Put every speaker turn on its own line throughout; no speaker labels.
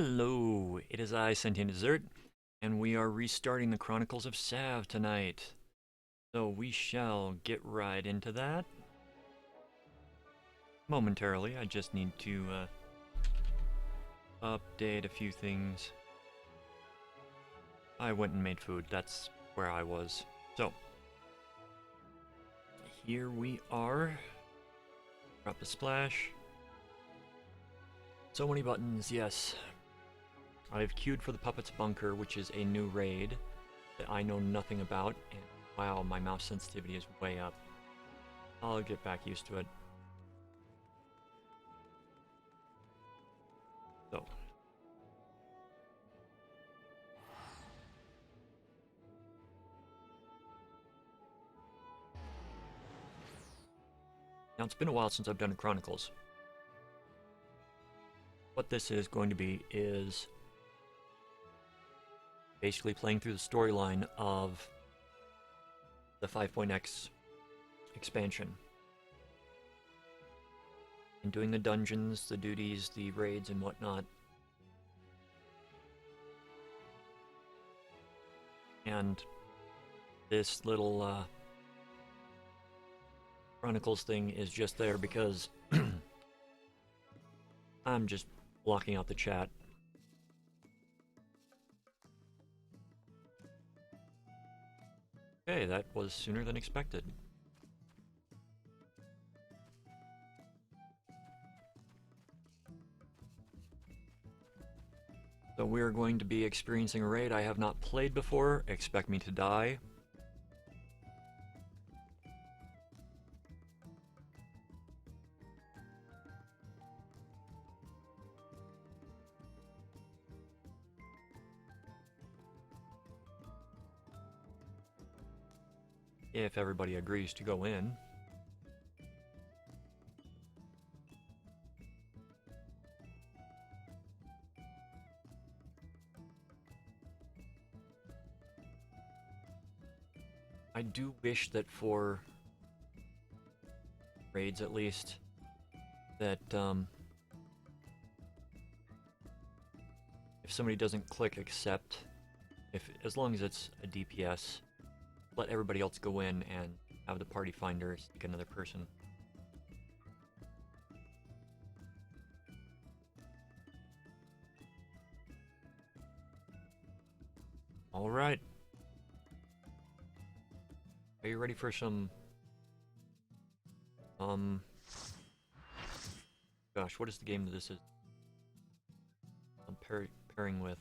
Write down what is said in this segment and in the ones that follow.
Hello, it is I, Sentient Dessert, and we are restarting the Chronicles of Sav tonight. So we shall get right into that momentarily. I just need to update a few things. I went and made food, that's where I was. So, here we are. Drop a splash. So many buttons, yes. I've queued for the Puppets Bunker, which is a new raid that I know nothing about, and wow, my mouse sensitivity is way up. I'll get back used to it. So. Now, it's been a while since I've done a Chronicles. What this is going to be is basically playing through the storyline of the 5.x expansion. And doing the dungeons, the duties, the raids, and whatnot. And this little Chronicles thing is just there because I'm just blocking out the chat. Okay, that was sooner than expected. So we're going to be experiencing a raid I have not played before. Expect me to die. If everybody agrees to go in. I do wish that for raids at least, that if somebody doesn't click accept, as long as it's a DPS, let everybody else go in and have the party finder seek another person. Alright. Are you ready for some... Gosh, what is the game that this is? I'm pairing with...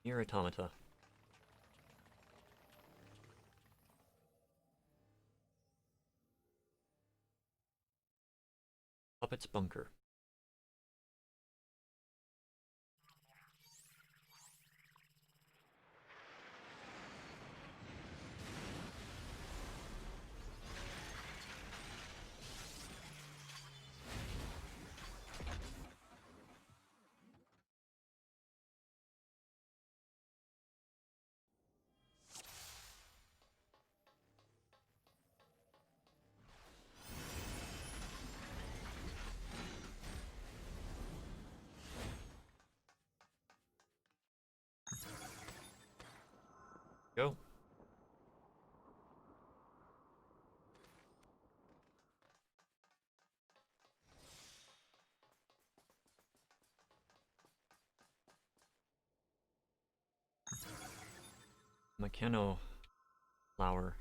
Nier Automata. Puppets Bunker. Go. Mechano flower.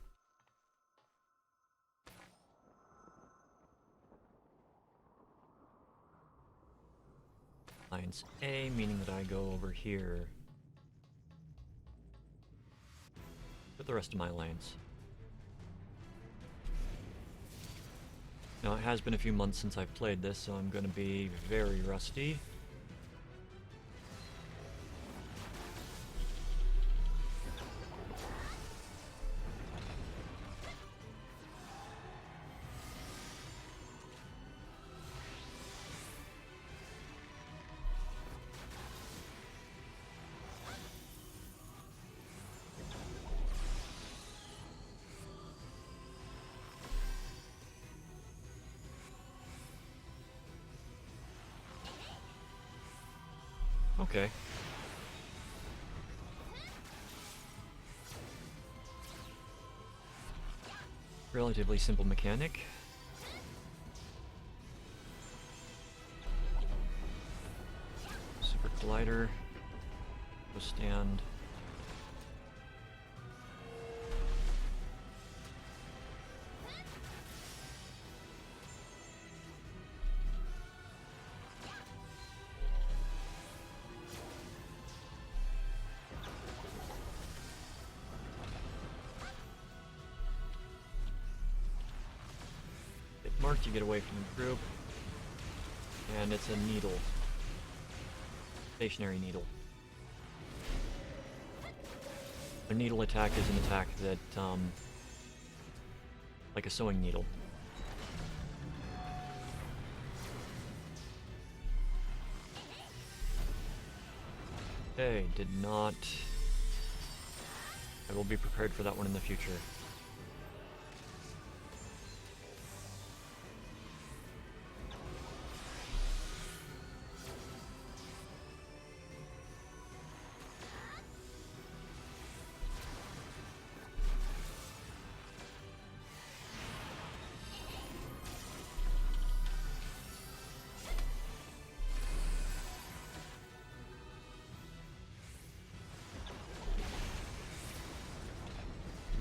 Alliance A, meaning that I go over here with the rest of my alliance. Now, it has been a few months since I've played this, so I'm going to be very rusty. Okay. Relatively simple mechanic. Super Collider. Withstand. Get marked, you get away from the group. And it's a needle. Stationary needle. A needle attack is an attack that, like a sewing needle. Okay, did not... I will be prepared for that one in the future.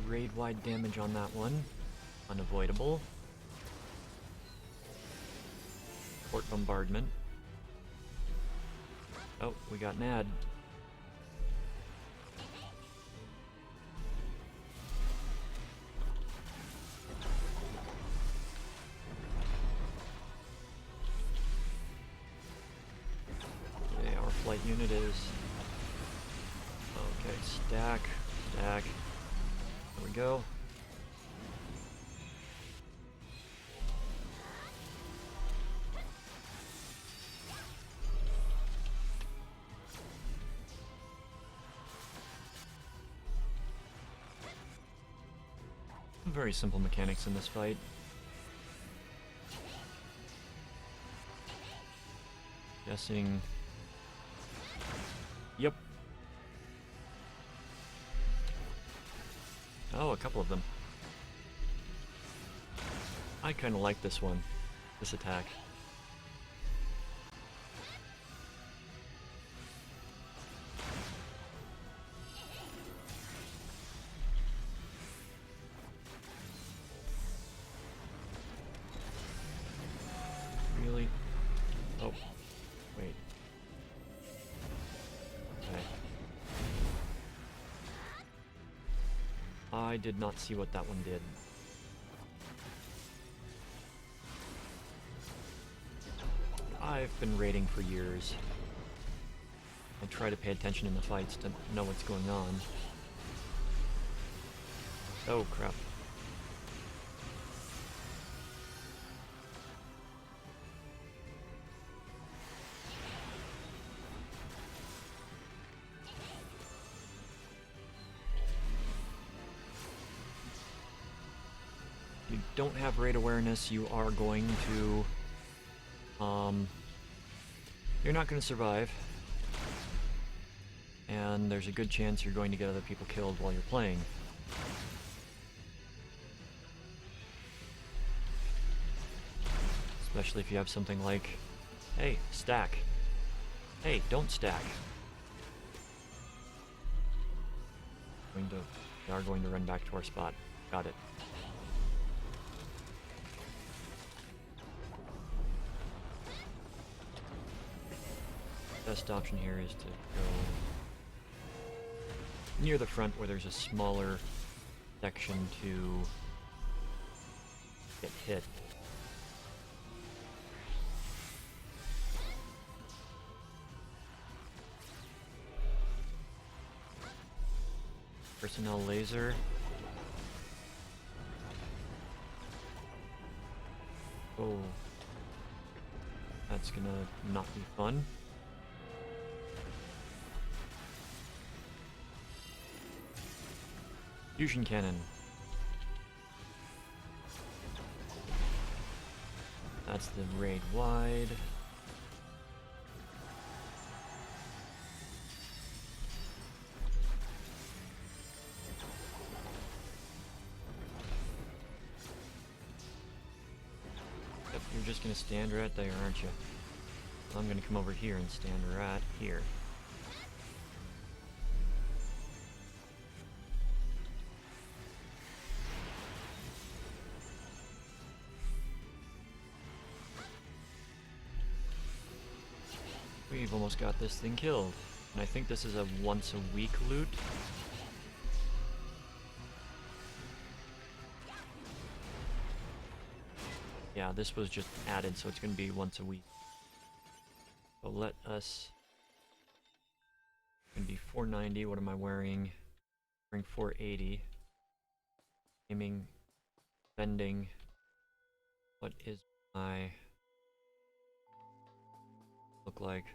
Raid-wide damage on that one. Unavoidable. Port bombardment. Oh, we got Nad. Okay, our flight unit is... Okay, stack, stack. There we go. Very simple mechanics in this fight. Guessing... Yep. Oh, a couple of them. I kinda like this one. This attack. Really? Oh. Wait. Okay. I did not see what that one did. I've been raiding for years. I try to pay attention in the fights to know what's going on. Oh crap. If you don't have raid awareness, you are going to you're not going to survive, and there's a good chance you're going to get other people killed while you're playing. Especially if you have something like, hey, stack. Hey, don't stack. We are going to run back to our spot. Got it. Best option here is to go near the front where there's a smaller section to get hit. Personnel laser. Oh. That's gonna not be fun. Fusion cannon. That's the raid wide. gonna stand right there, aren't you? I'm gonna come over here and stand right here. We've almost got this thing killed. And I think this is a once a week loot. Yeah, this was just added, so it's going to be once a week. So let us... It's going to be 490. What am I wearing? Wearing 480. Aiming. Bending. What is my... look like?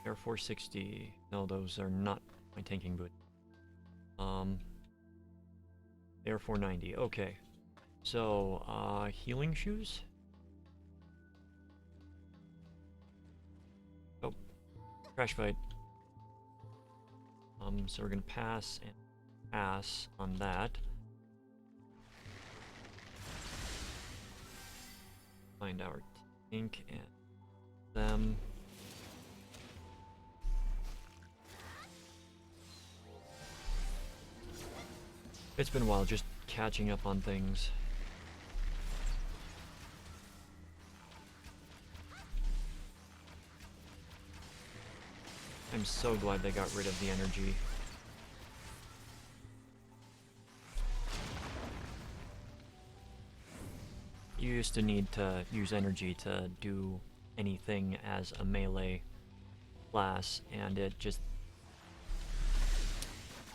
Air 460. No, those are not my tanking boot. Air 490. Okay. So, healing shoes? Oh. Crash fight. So we're gonna pass and pass on that. Find our tank and them. It's been a while just catching up on things. I'm so glad they got rid of the energy. You used to need to use energy to do anything as a melee class, and it just...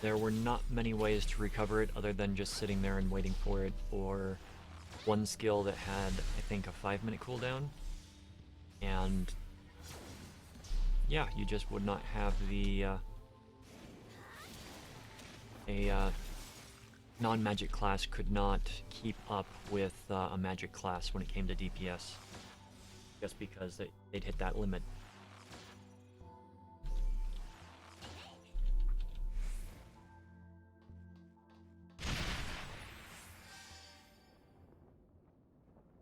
there were not many ways to recover it other than just sitting there and waiting for it, or one skill that had, I think, a 5-minute cooldown, and yeah, you just would not have the non-magic class could not keep up with a magic class when it came to DPS, just because they'd hit that limit.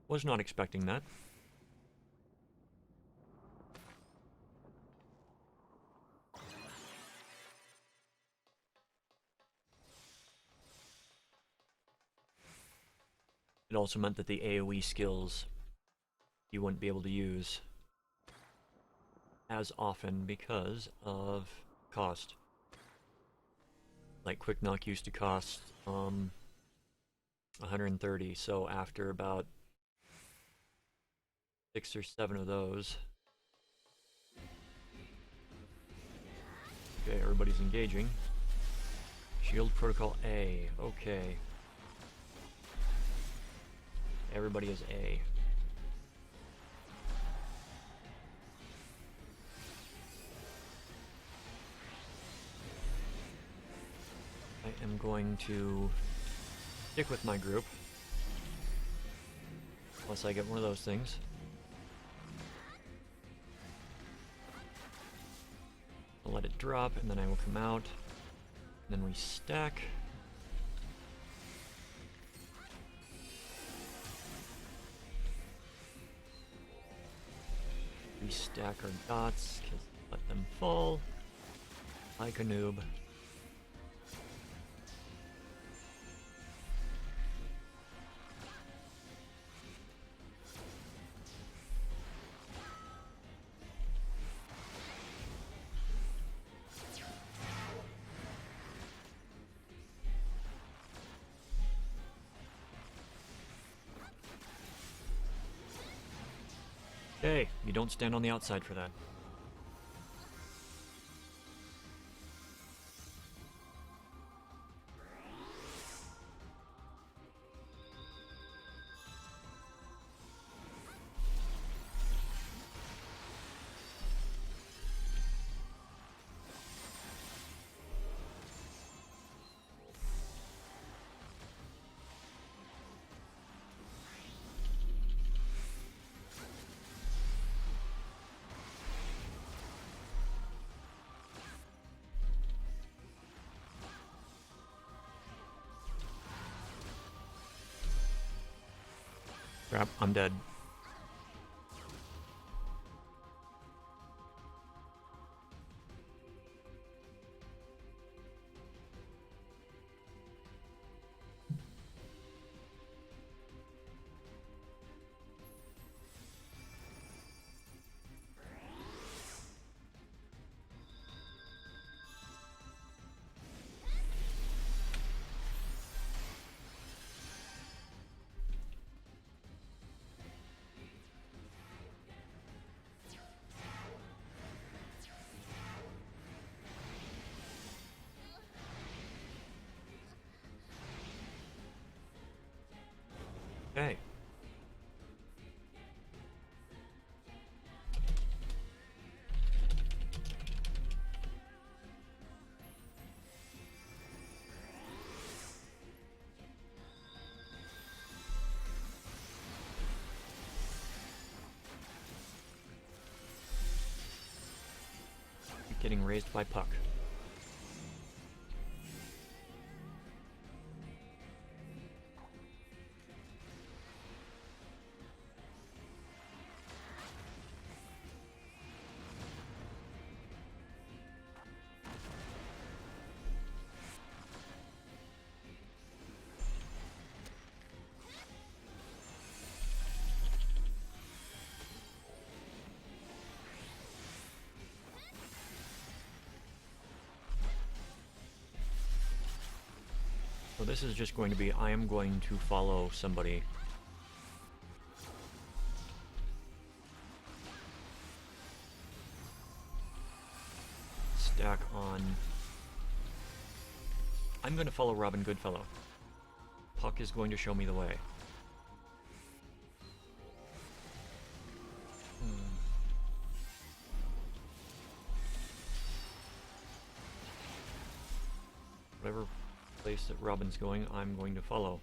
Was not expecting that. It also meant that the AoE skills you wouldn't be able to use as often because of cost. Like Quick Knock used to cost 130, so after about 6 or 7 of those. Okay, everybody's engaging. Shield Protocol A, okay. Everybody is A. I am going to stick with my group. Unless I get one of those things. I'll let it drop, and then I will come out. And then we stack. We stack our dots, because let them fall. Like a noob. Hey, you don't stand on the outside for that. Crap, I'm dead. Okay. Getting raised by Puck. So this is just going to be, I am going to follow somebody. Stack on. I'm going to follow Robin Goodfellow. Puck is going to show me the way. Whatever place that Robin's going, I'm going to follow.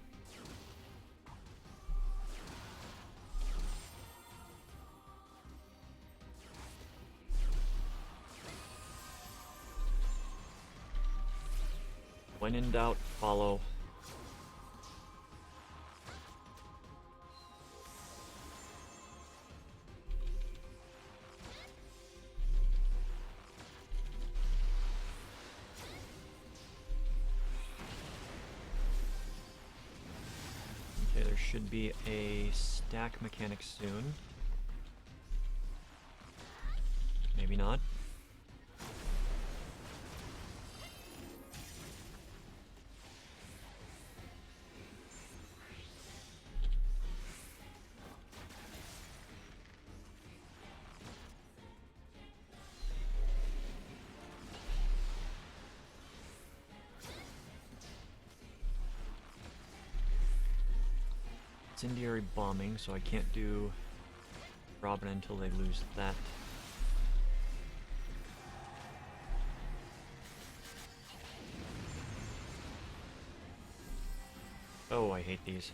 When in doubt, follow. Okay, there should be a stack mechanic soon. Maybe not. Incendiary bombing, so I can't do Robin until they lose that. Oh, I hate these.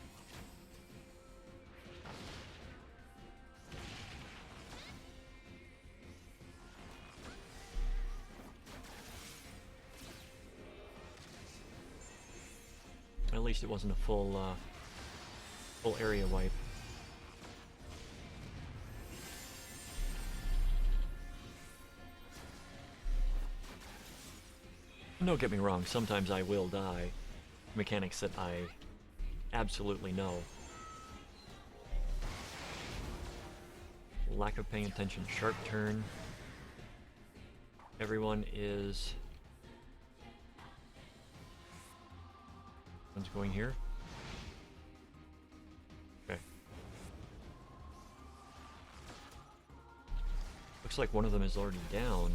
At least it wasn't a full area wipe. Don't get me wrong, sometimes I will die. Mechanics that I absolutely know. Lack of paying attention. Sharp turn. Everyone is... One's going here. Okay. Looks like one of them is already down.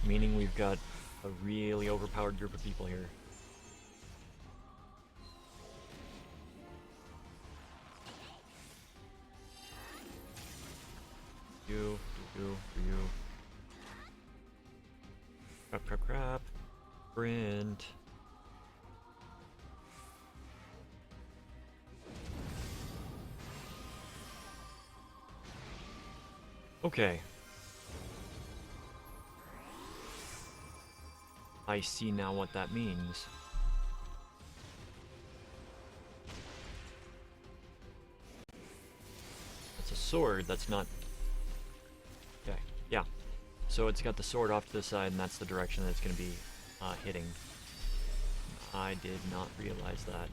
Meaning we've got a really overpowered group of people here. You. Crap. Sprint. Okay. I see now what that means. sword that's not... Okay, yeah. So it's got the sword off to the side, and that's the direction that it's going to be hitting. I did not realize that.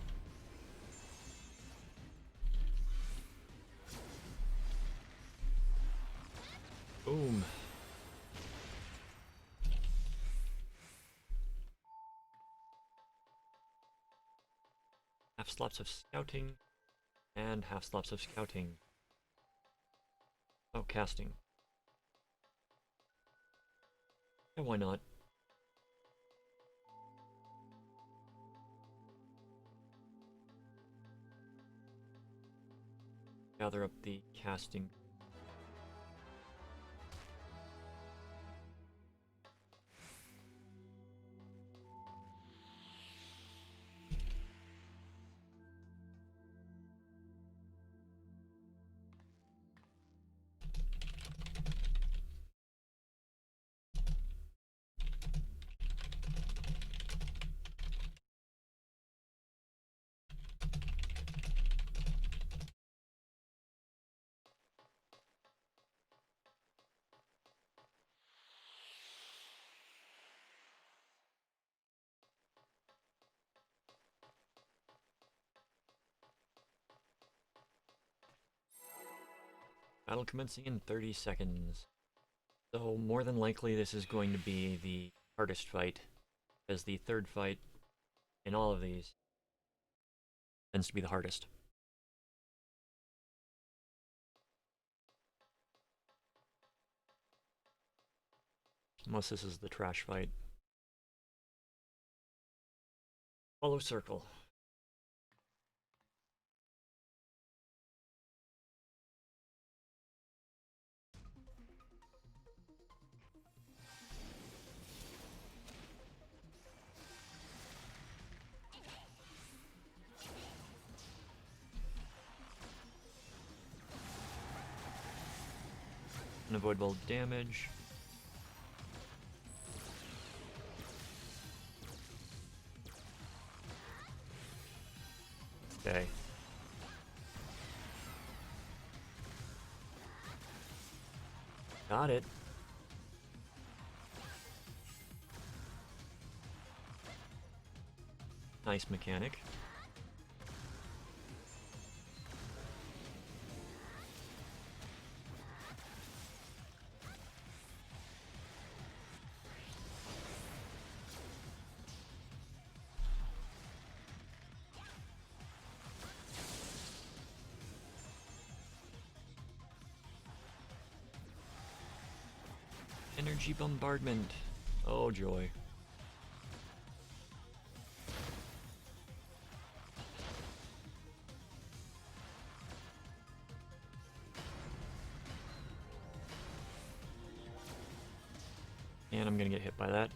Boom. Half slots of scouting, and half slots of scouting. Oh, casting. Yeah, why not? Gather up the casting. Battle commencing in 30 seconds. So more than likely this is going to be the hardest fight, as the third fight in all of these tends to be the hardest. Unless this is the trash fight. Follow circle. Unavoidable damage. Okay. Got it. Nice mechanic. Energy bombardment. Oh joy. And I'm gonna get hit by that.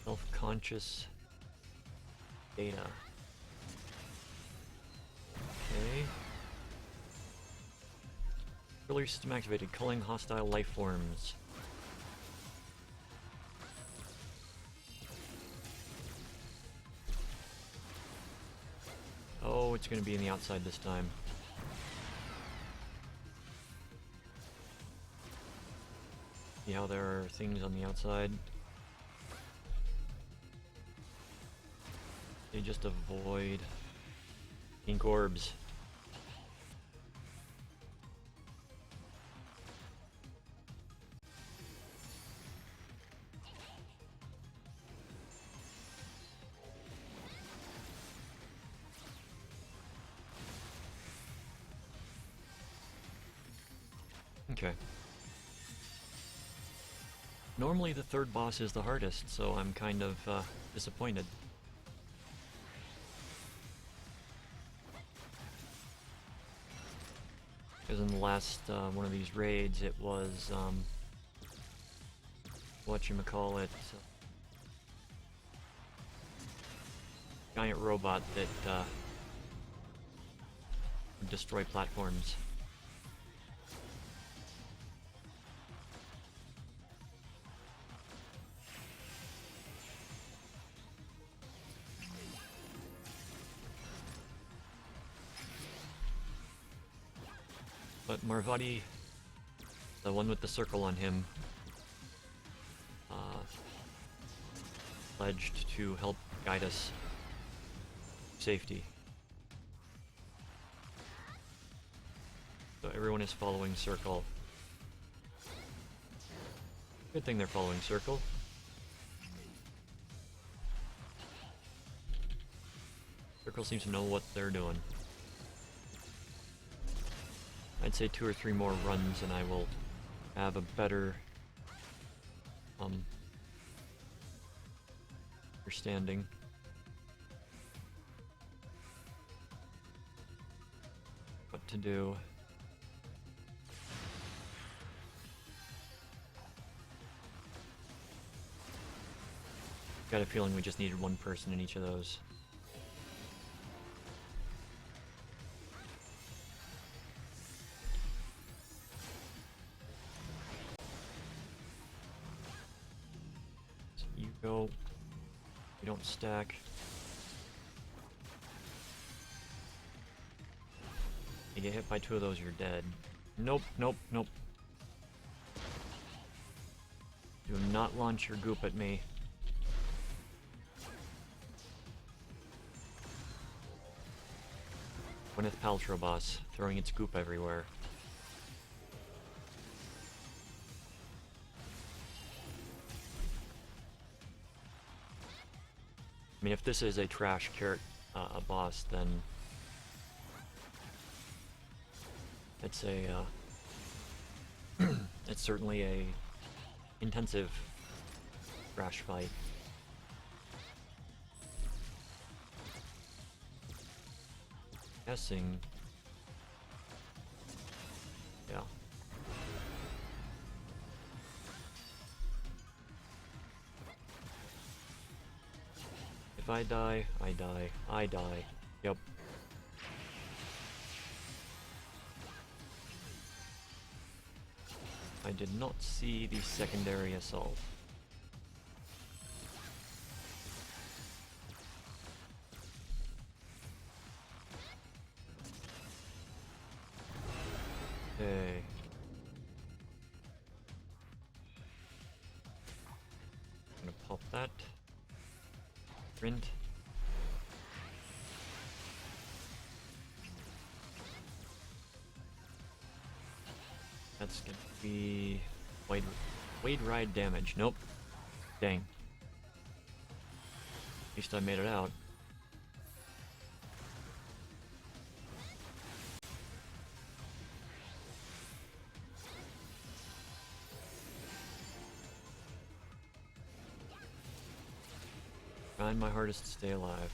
Self-conscious data. Okay. Earlier system activated, culling hostile life forms. Oh, it's gonna be in the outside this time. See how there are things on the outside? They just avoid pink orbs. Okay. Normally the third boss is the hardest, so I'm kind of disappointed. Because in the last one of these raids, it was whatchamacallit, giant robot that would destroy platforms. But Marvati, the one with the circle on him, pledged to help guide us to safety. So everyone is following Circle. Good thing they're following Circle. Circle seems to know what they're doing. I'd say 2 or 3 more runs and I will have a better understanding. What to do. Got a feeling we just needed one person in each of those. So you go. You don't stack. You get hit by 2 of those, you're dead. Nope, nope, nope. Do not launch your goop at me. Gwyneth Paltrow boss, throwing its goop everywhere. I mean, if this is a trash carrot boss, then it's a it's certainly a intensive trash fight. Guessing, yeah. If I die, I die. I die. Yep. I did not see the secondary assault. Okay. I'm gonna pop that. Print. That's gonna be Wade ride damage. Nope. Dang. At least I made it out. Trying my hardest to stay alive.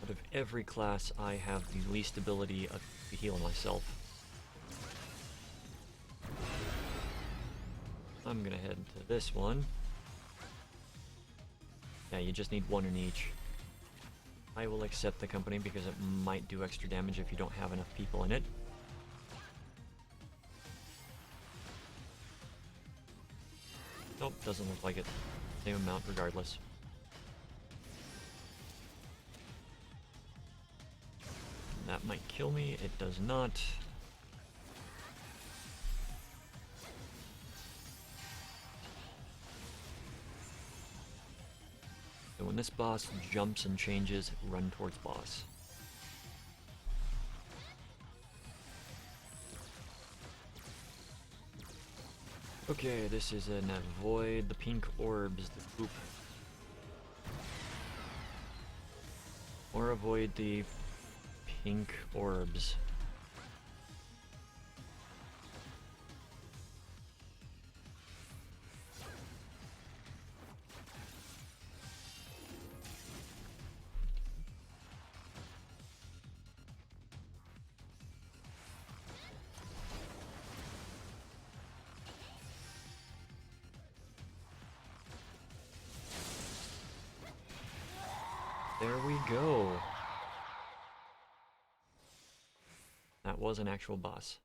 Out of every class, I have the least ability to heal myself. I'm gonna head to this one. Yeah, you just need 1 in each. I will accept the company because it might do extra damage if you don't have enough people in it. Nope, doesn't look like it. Same amount regardless. That might kill me, it does not. So when this boss jumps and changes, run towards boss. Okay, this is an avoid the pink orbs, the poop. Or avoid the pink orbs. There we go. That was an actual boss.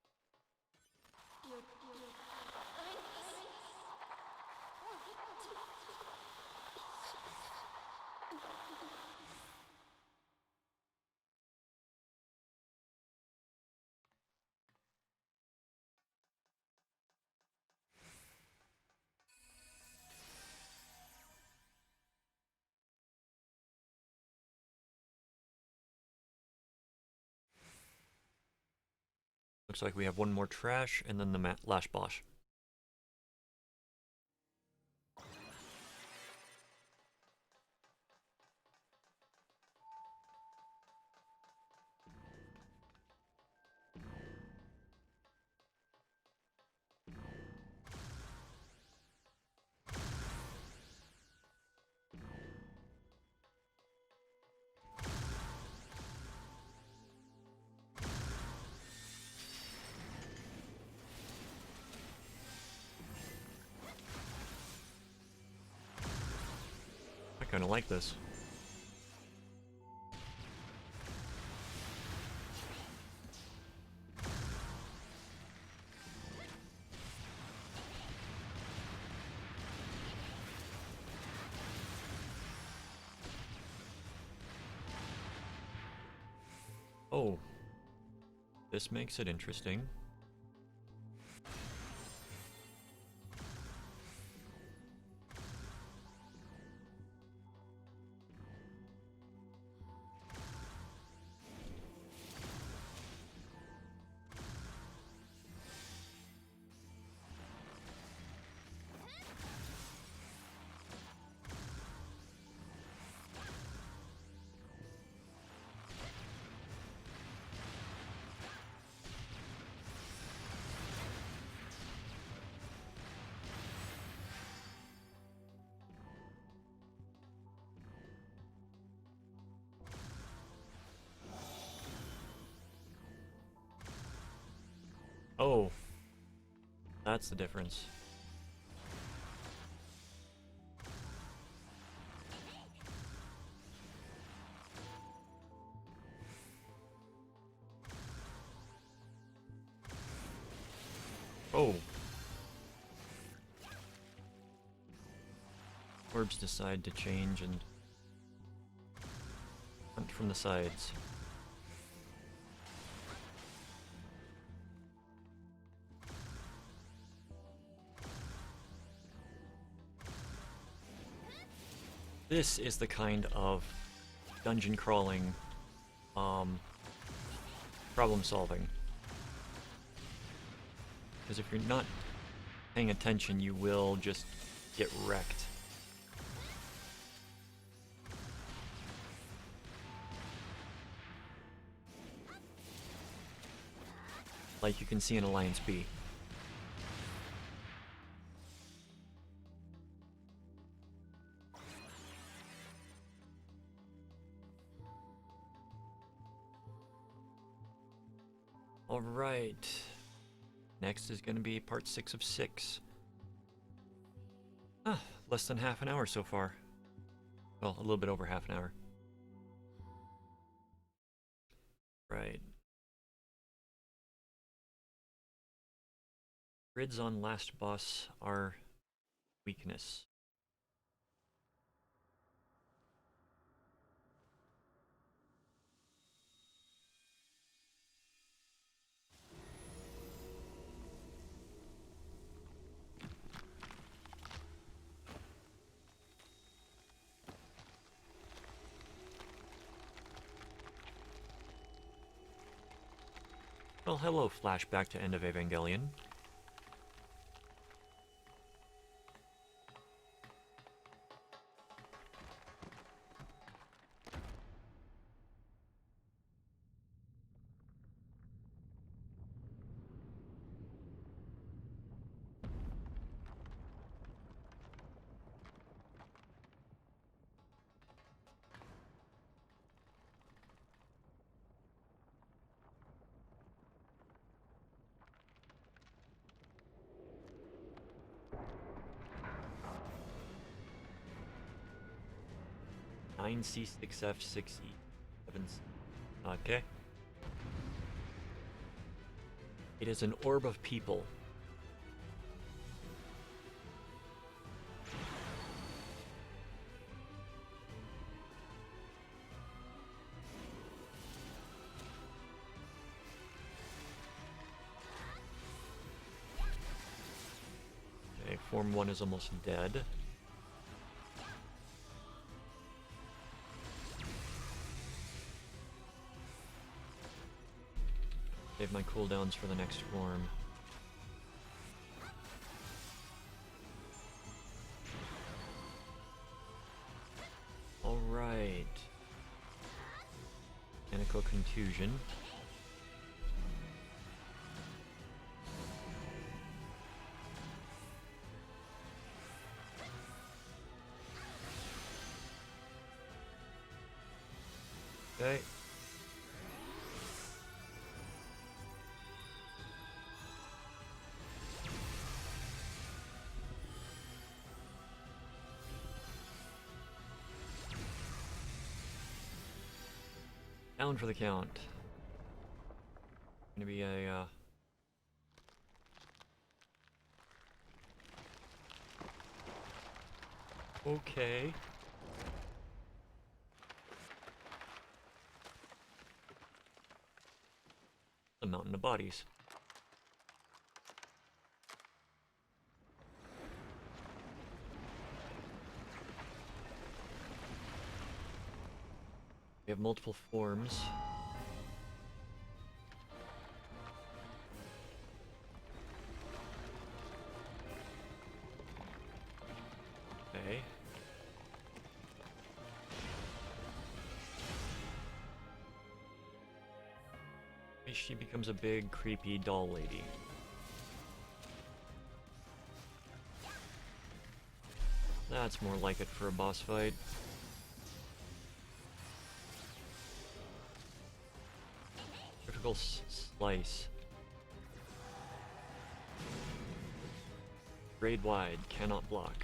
Looks like we have one more trash and then the last boss. I kind of like this. Oh, this makes it interesting. Oh, that's the difference. Oh. Orbs decide to change and hunt from the sides. This is the kind of dungeon crawling problem solving. Because if you're not paying attention, you will just get wrecked. Like you can see in Alliance B. Alright. Next is going to be part 6 of 6. Ah, less than half an hour so far. Well, a little bit over half an hour. Right. Grids on last boss are weakness. Well, hello, flashback to End of Evangelion. 9C6F6E 7C. Okay. It is an orb of people. Okay, Form 1 is almost dead. Save my cooldowns for the next form. Alright. Mechanical contusion. Okay. Down for the count. Gonna be a okay. A mountain of bodies. We have multiple forms. Okay. She becomes a big, creepy doll lady. That's more like it for a boss fight. Critical slice. Grade wide, cannot block.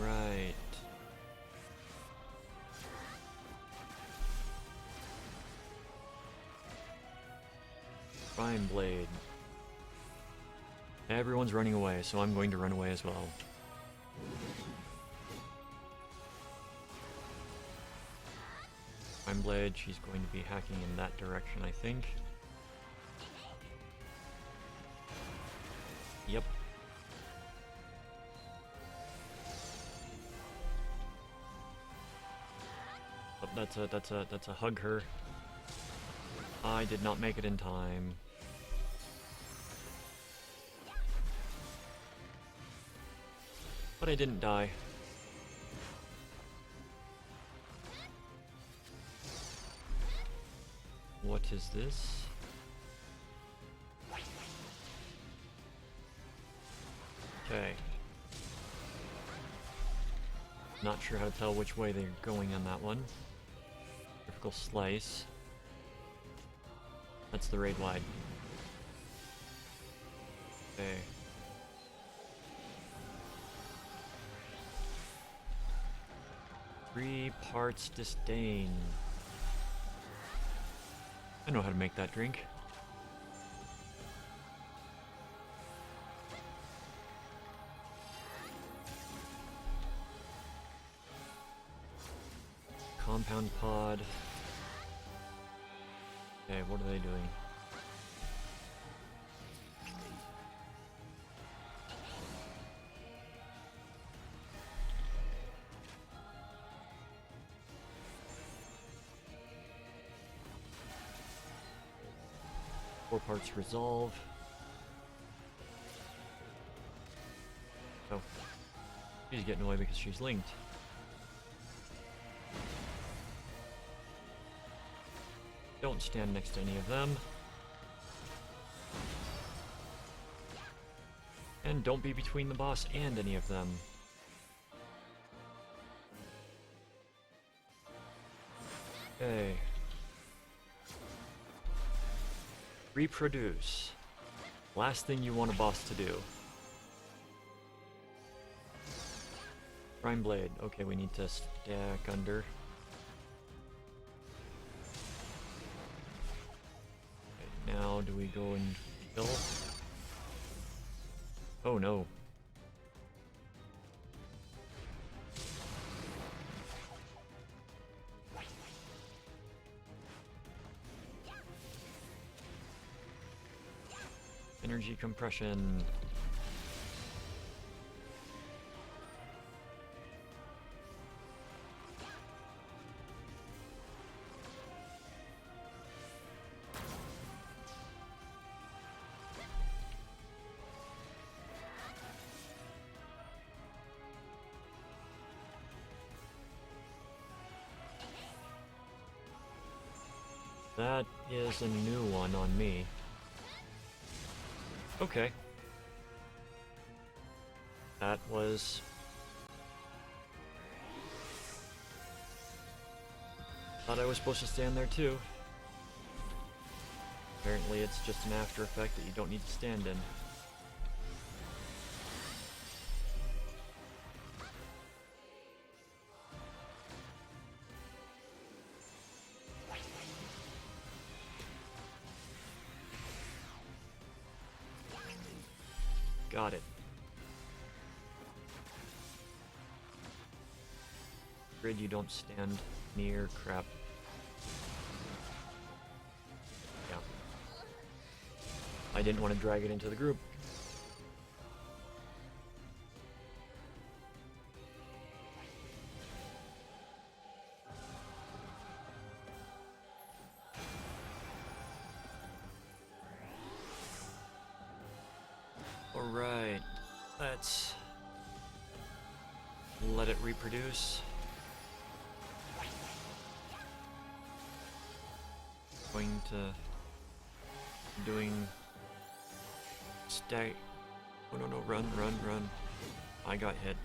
Right. Prime Blade. Everyone's running away, so I'm going to run away as well. Prime Blade, she's going to be hacking in that direction, I think. Yep. Oh, that's a hug her. I did not make it in time. But I didn't die. What is this? Okay. Not sure how to tell which way they're going on that one. Critical slice. That's the raid wide. Okay. Three parts disdain. I know how to make that drink. Compound pod. Okay, what are they doing? Four parts resolve. Oh. She's getting away because she's linked. Don't stand next to any of them. And don't be between the boss and any of them. Okay. Reproduce. Last thing you want a boss to do. Prime Blade. Okay, we need to stack under. Okay, now do we go and kill? Oh no. Energy compression. That is a new one on me. Okay. That was... Thought I was supposed to stand there too. Apparently it's just an after effect that you don't need to stand in. Got it. Grid, you don't stand near. Crap. Yeah. I didn't want to drag it into the group. Alright, let's let it reproduce. Going to doing stack. Oh no, run. I got hit.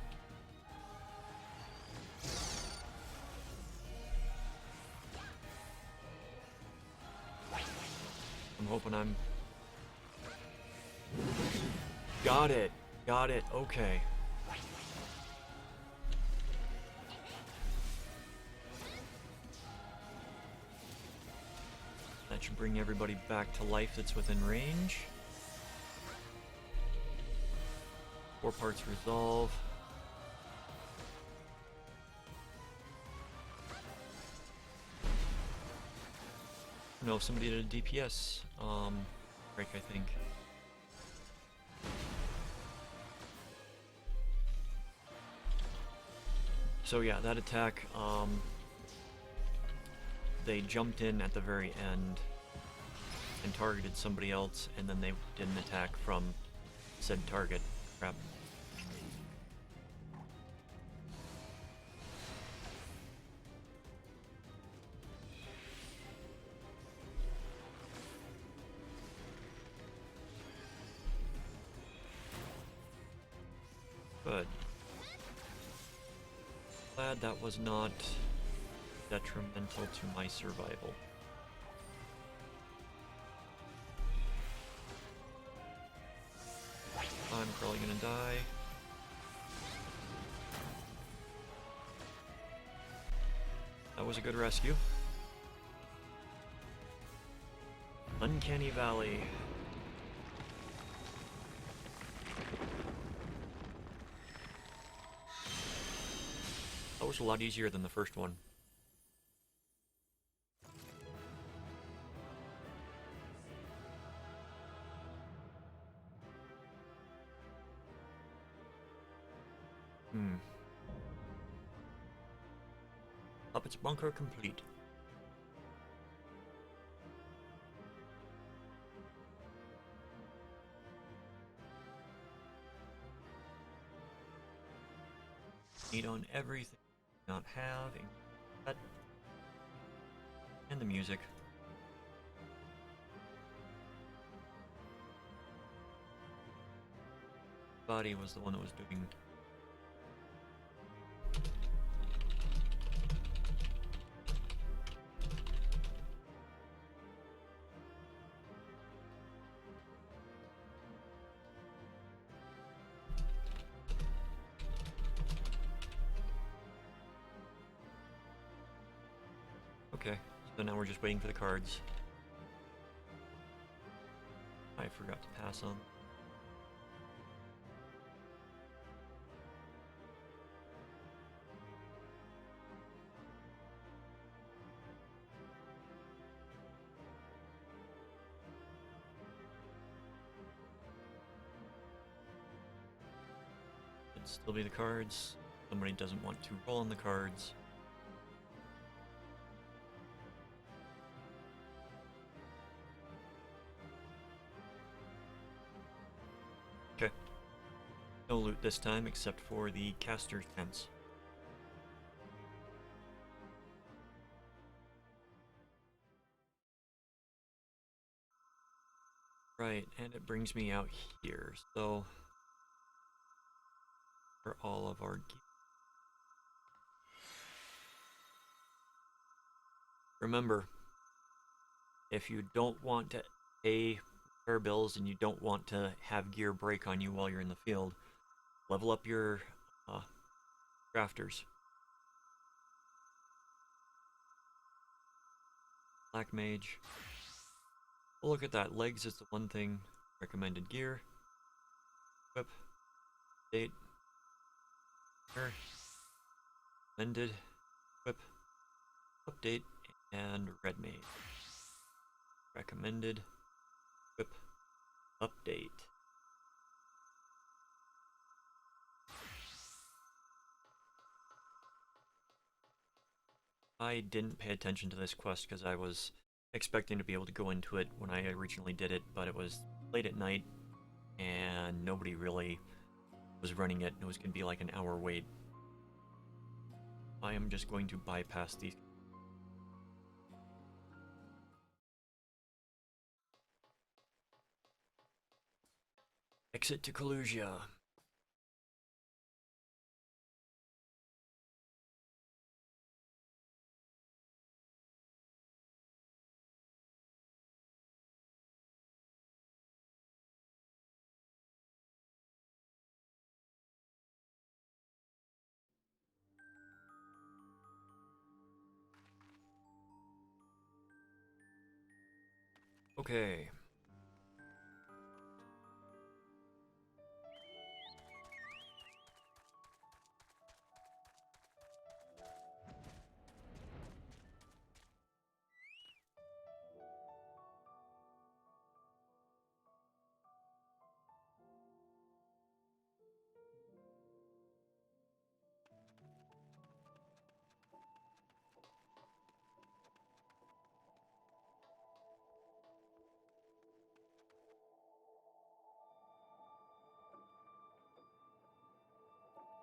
I'm hoping I'm... Got it, okay. That should bring everybody back to life that's within range. 4 parts resolve. No, somebody did a DPS break, I think. So yeah, that attack, they jumped in at the very end and targeted somebody else, and then they did an attack from said target. Crap. Good. Glad that was not detrimental to my survival. I'm probably gonna die. That was a good rescue. Uncanny Valley. That was a lot easier than the first one. Puppet's bunker complete. Need on everything. Not have that and the music. Body was the one that was doing. Okay, so now we're just waiting for the cards. I forgot to pass on. It'd still be the cards. Somebody doesn't want to roll on the cards. Okay. No loot this time except for the caster's tents. Right, and it brings me out here, so for all of our gear. Remember, if you don't want to pay repair bills and you don't want to have gear break on you while you're in the field, level up your crafters. Black Mage. Oh, look at that. Legs is the one thing. Recommended gear. Equip. Date. Recommended. Equip. Update. And Red Mage. Recommended. Equip. Update. I didn't pay attention to this quest because I was expecting to be able to go into it when I originally did it, but it was late at night and nobody really was running it. It was going to be like an hour wait. I am just going to bypass these. Exit to Kalusia. Okay.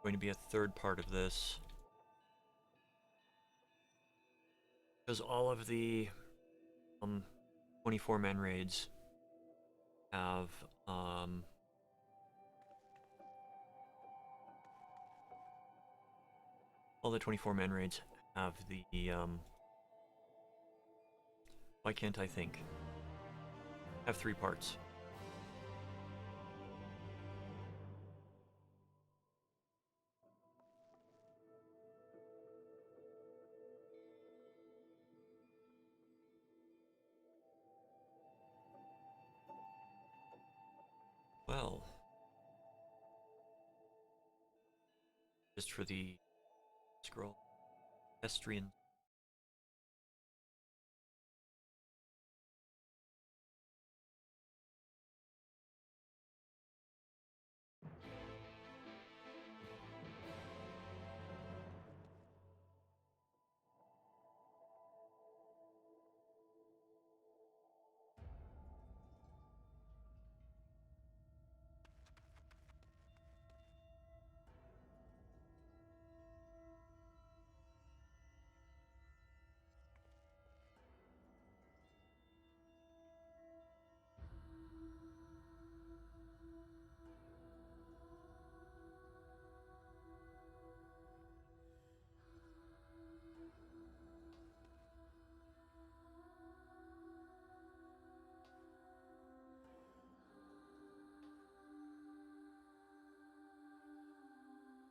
Going to be a third part of this. Because all of the 24-man raids have all the 24-man raids have the why can't I think? Have 3 parts. Well, just for the scroll, pedestrian.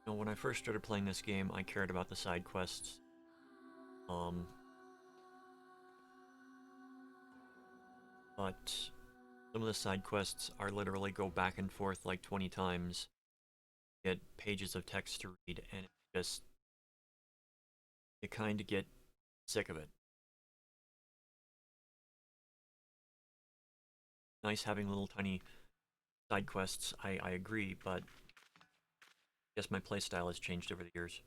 You know, when I first started playing this game, I cared about the side quests. but some of the side quests are literally go back and forth like 20 times, get pages of text to read, and you kind of get sick of it. Nice having little tiny side quests, I agree, but I guess my playstyle has changed over the years.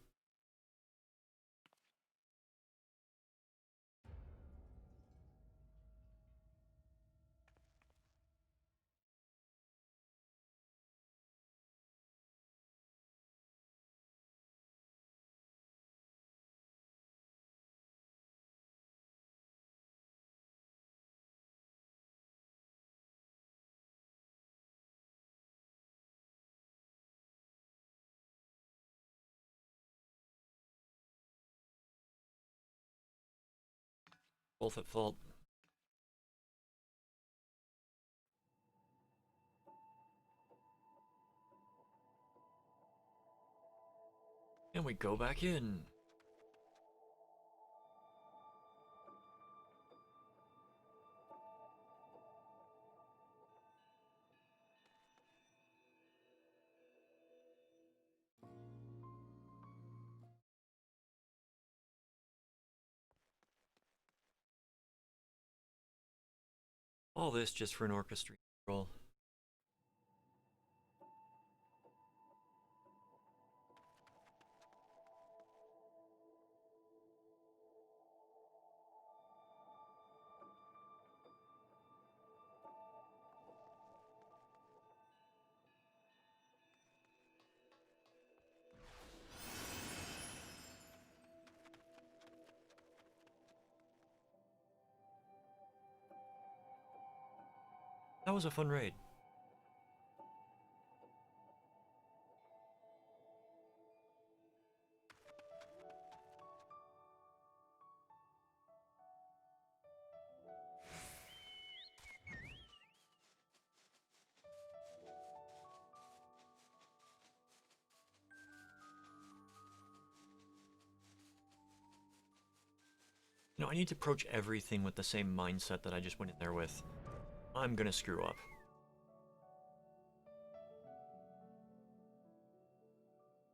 Both at fault. And we go back in. All this just for an orchestra roll. That was a fun raid. You know, I need to approach everything with the same mindset that I just went in there with. I'm gonna screw up.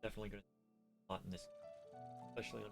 Definitely gonna a lot in this, especially on.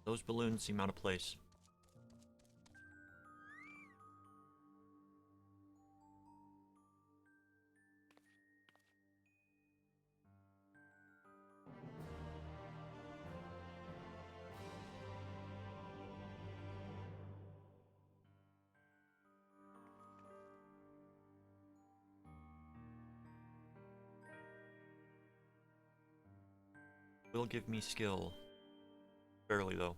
Those balloons seem out of place. Will give me skill. Barely, though.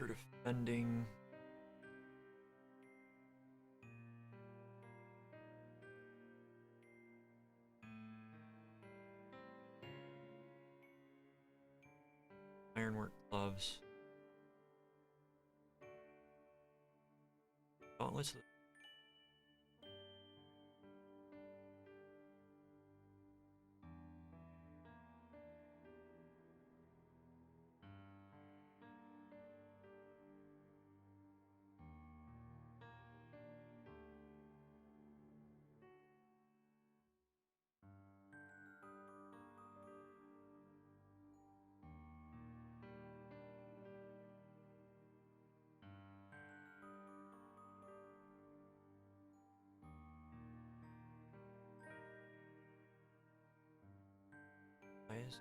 bunker defending. Ironwork gloves. Gauntlets. Eyes.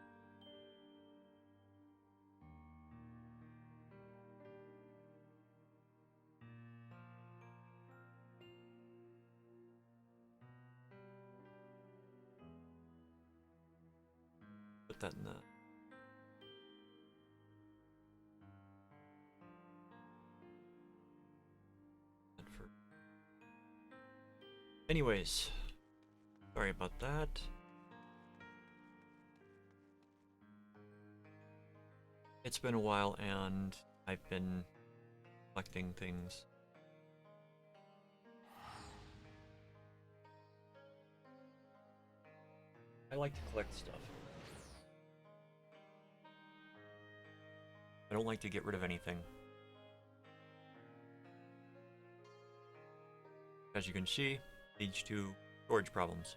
Put that in the anyways, sorry about that. It's been a while and I've been collecting things. I like to collect stuff. I don't like to get rid of anything. As you can see, leads to storage problems.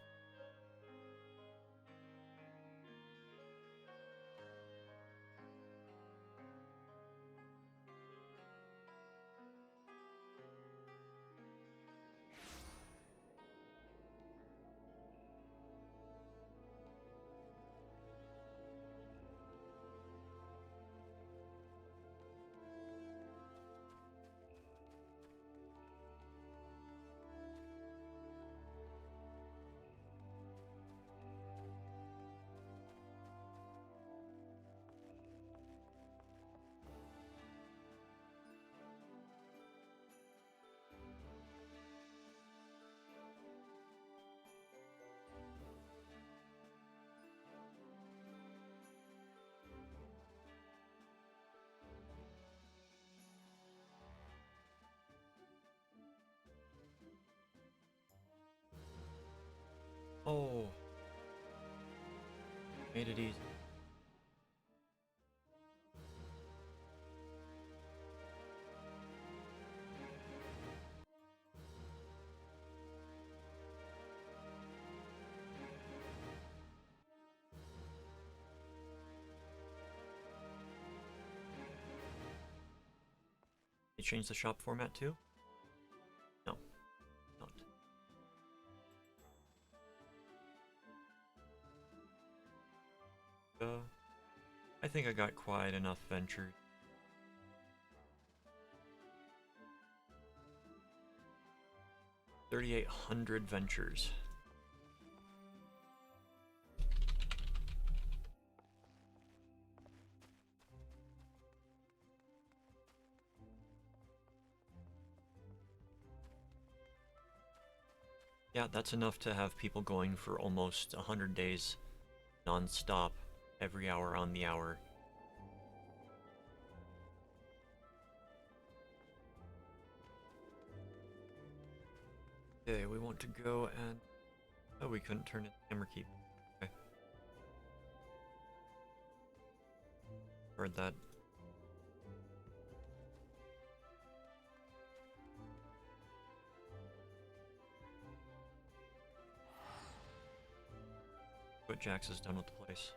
Oh, made it easy. They changed the shop format too? No, not. I think I got quite enough ventures. $3,800 ventures. Yeah, that's enough to have people going for almost 100 days non-stop, every hour on the hour. Okay, we want to go and... Oh, we couldn't turn it hammer keep. Okay. Heard that. What Jax has done with the place.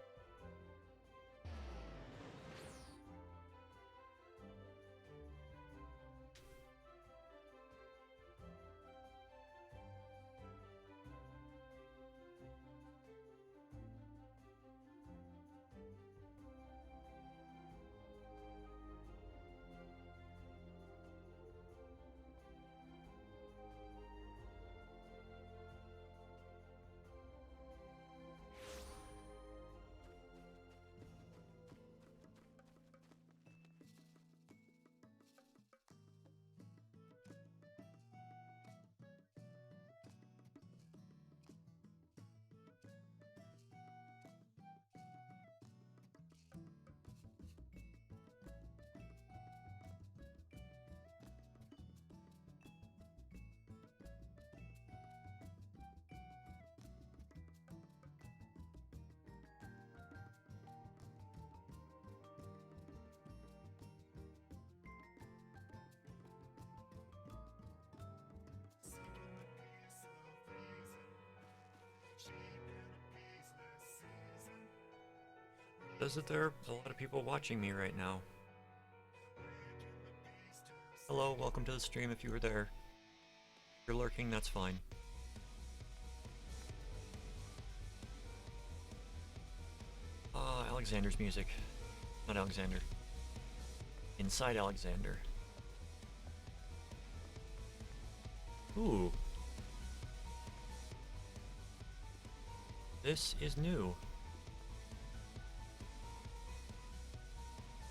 Says that there's a lot of people watching me right now. Hello, welcome to the stream if you were there. If you're lurking, that's fine. Alexander's music. Not Alexander. Inside Alexander. Ooh. This is new.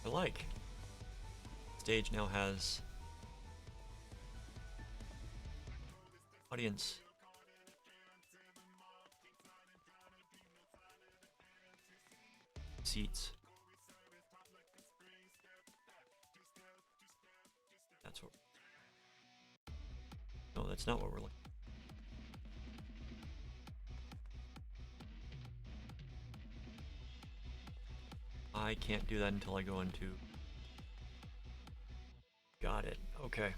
I like. Stage now has audience. Seats. That's what. No, that's not what we're looking. I can't do that until I go into. Got it. Okay.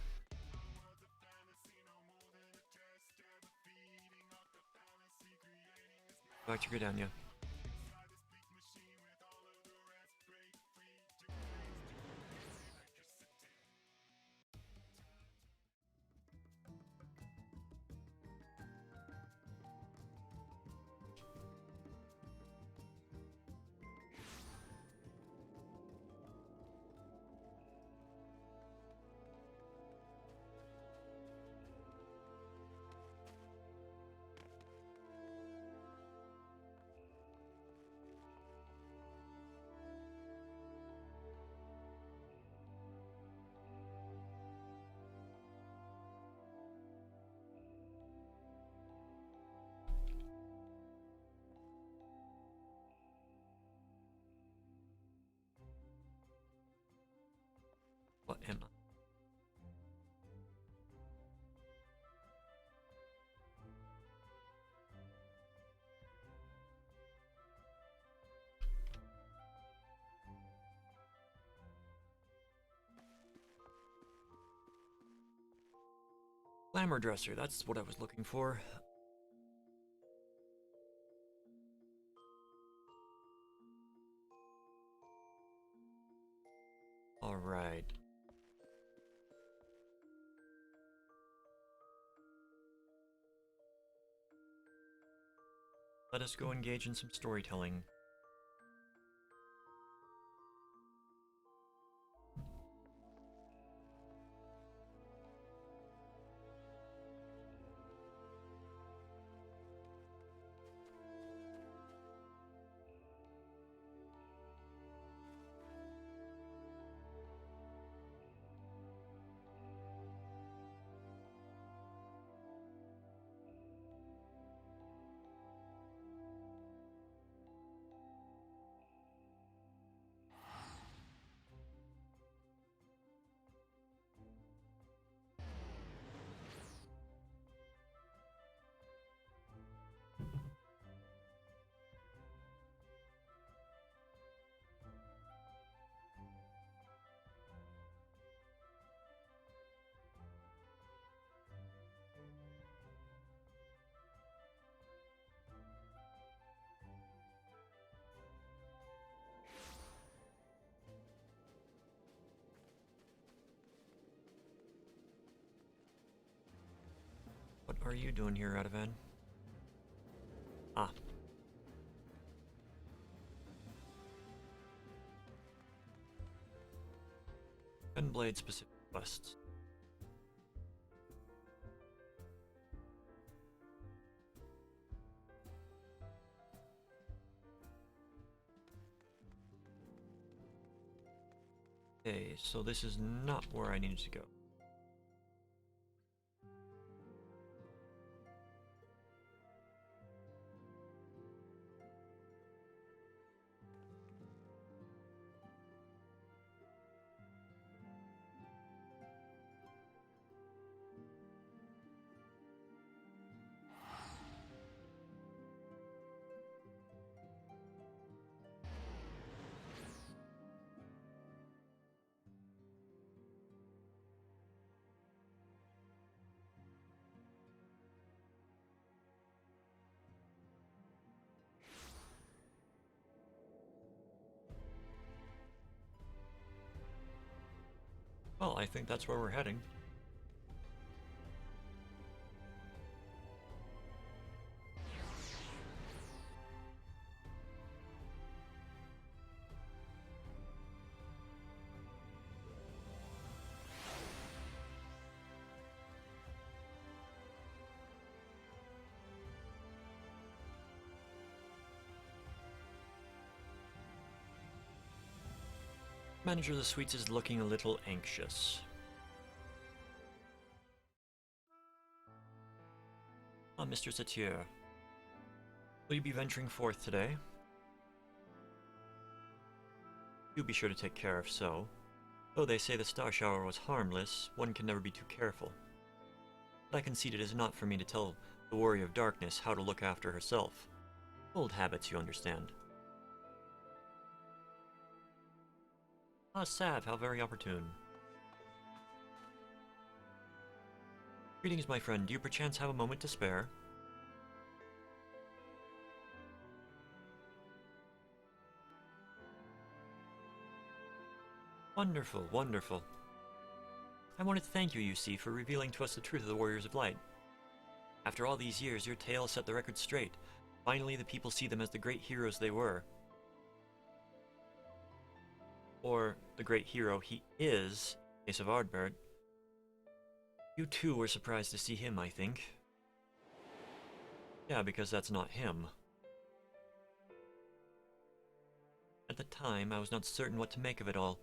Back to Gridania. What am I? Glamour dresser, that's what I was looking for. All right. Let us go engage in some storytelling. What are you doing here, Adavan? Ah. Gunblade specific quests. Okay, so this is not where I needed to go. Well, I think that's where we're heading. Manager of the suites is looking a little anxious. Ah, Mr. Etyre. Will you be venturing forth today? Do be sure to take care if so. Though they say the star shower was harmless, one can never be too careful. But I concede it is not for me to tell the Warrior of Darkness how to look after herself. Old habits, you understand. Ah, Sav, how very opportune. Greetings, my friend. Do you perchance have a moment to spare? Wonderful, wonderful. I wanted to thank you, you see, for revealing to us the truth of the Warriors of Light. After all these years, your tale set the record straight. Finally, the people see them as the great heroes they were. Or the great hero he is, in the case of Ardbert. You too were surprised to see him, I think. Yeah, because that's not him. At the time, I was not certain what to make of it all.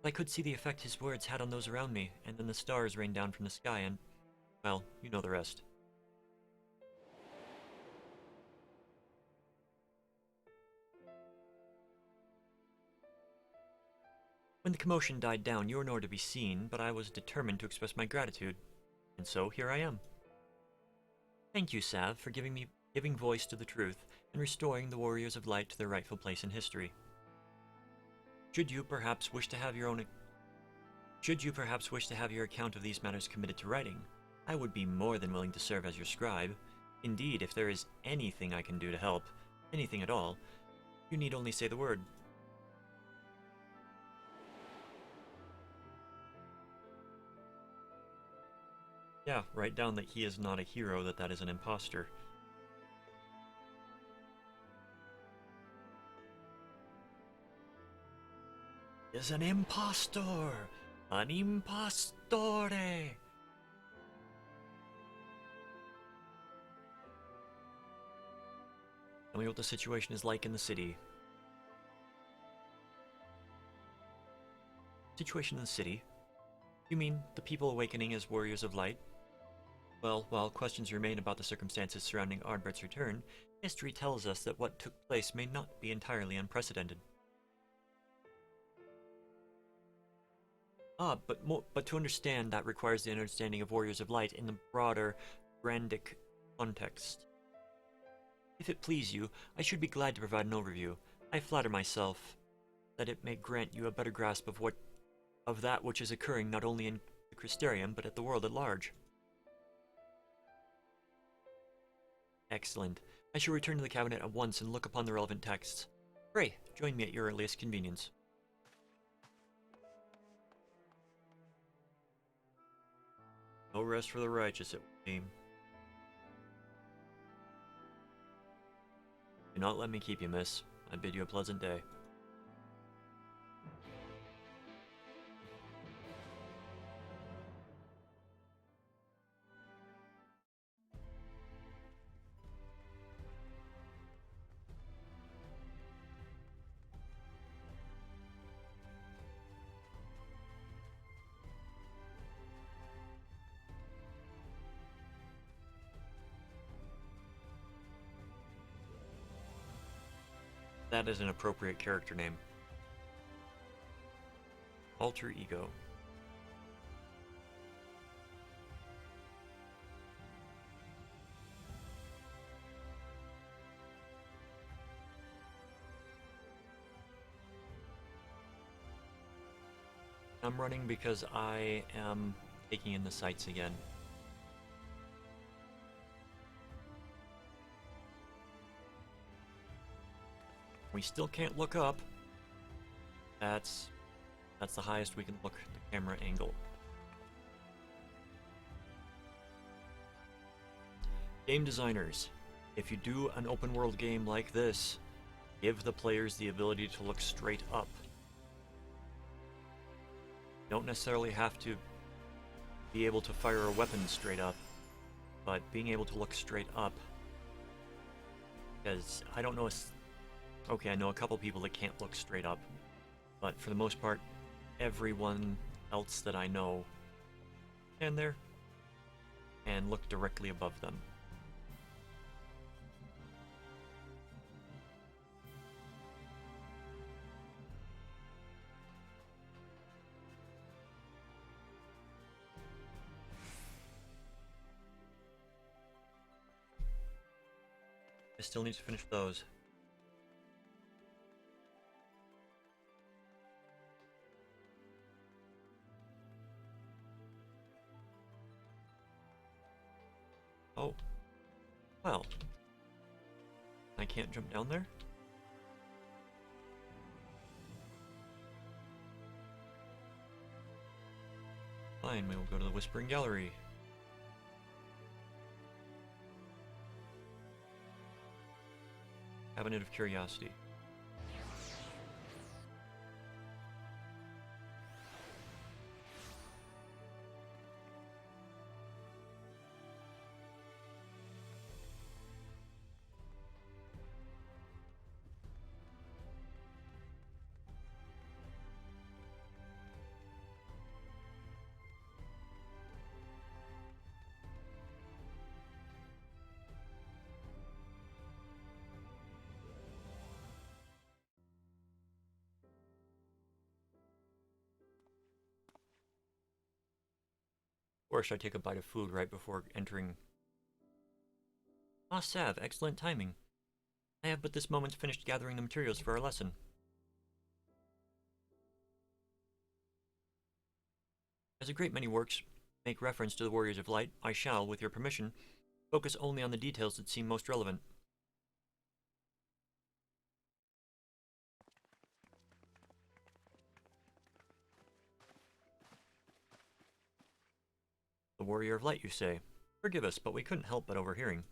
But I could see the effect his words had on those around me, and then the stars rained down from the sky and... well, you know the rest. When the commotion died down, you were nowhere to be seen, but I was determined to express my gratitude. And so, here I am. Thank you, Sav, for giving voice to the truth, and restoring the Warriors of Light to their rightful place in history. Should you perhaps wish to have your account of these matters committed to writing, I would be more than willing to serve as your scribe. Indeed, if there is anything I can do to help, anything at all, you need only say the word. Yeah, write down that he is not a hero, that is an imposter. Is an impostor! An impostore! Tell me what the situation is like in the city. Situation in the city? You mean the people awakening as Warriors of Light? Well, while questions remain about the circumstances surrounding Ardbert's return, history tells us that what took place may not be entirely unprecedented. But to understand that requires the understanding of Warriors of Light in the broader, Grandic context. If it please you, I should be glad to provide an overview. I flatter myself that it may grant you a better grasp of that which is occurring not only in the Crystarium, but at the world at large. Excellent. I shall return to the cabinet at once and look upon the relevant texts. Pray, join me at your earliest convenience. No rest for the righteous, it would seem. Do not let me keep you, miss. I bid you a pleasant day. That is an appropriate character name. Alter ego. I'm running because I am taking in the sights again. We still can't look up. That's the highest we can look at the camera angle. Game designers, if you do an open world game like this, give the players the ability to look straight up. You don't necessarily have to be able to fire a weapon straight up, but being able to look straight up. Because I don't know, okay, I know a couple people that can't look straight up, but for the most part, everyone else that I know stand there and look directly above them. I still need to finish those. Oh. Well. I can't jump down there? Fine, we will go to the Whispering Gallery. Cabinet of Curiosity. Or should I take a bite of food right before entering? Ah, Sav, excellent timing. I have but this moment finished gathering the materials for our lesson. As a great many works make reference to the Warriors of Light, I shall, with your permission, focus only on the details that seem most relevant. The Warrior of Light, you say? Forgive us, but we couldn't help but overhearing.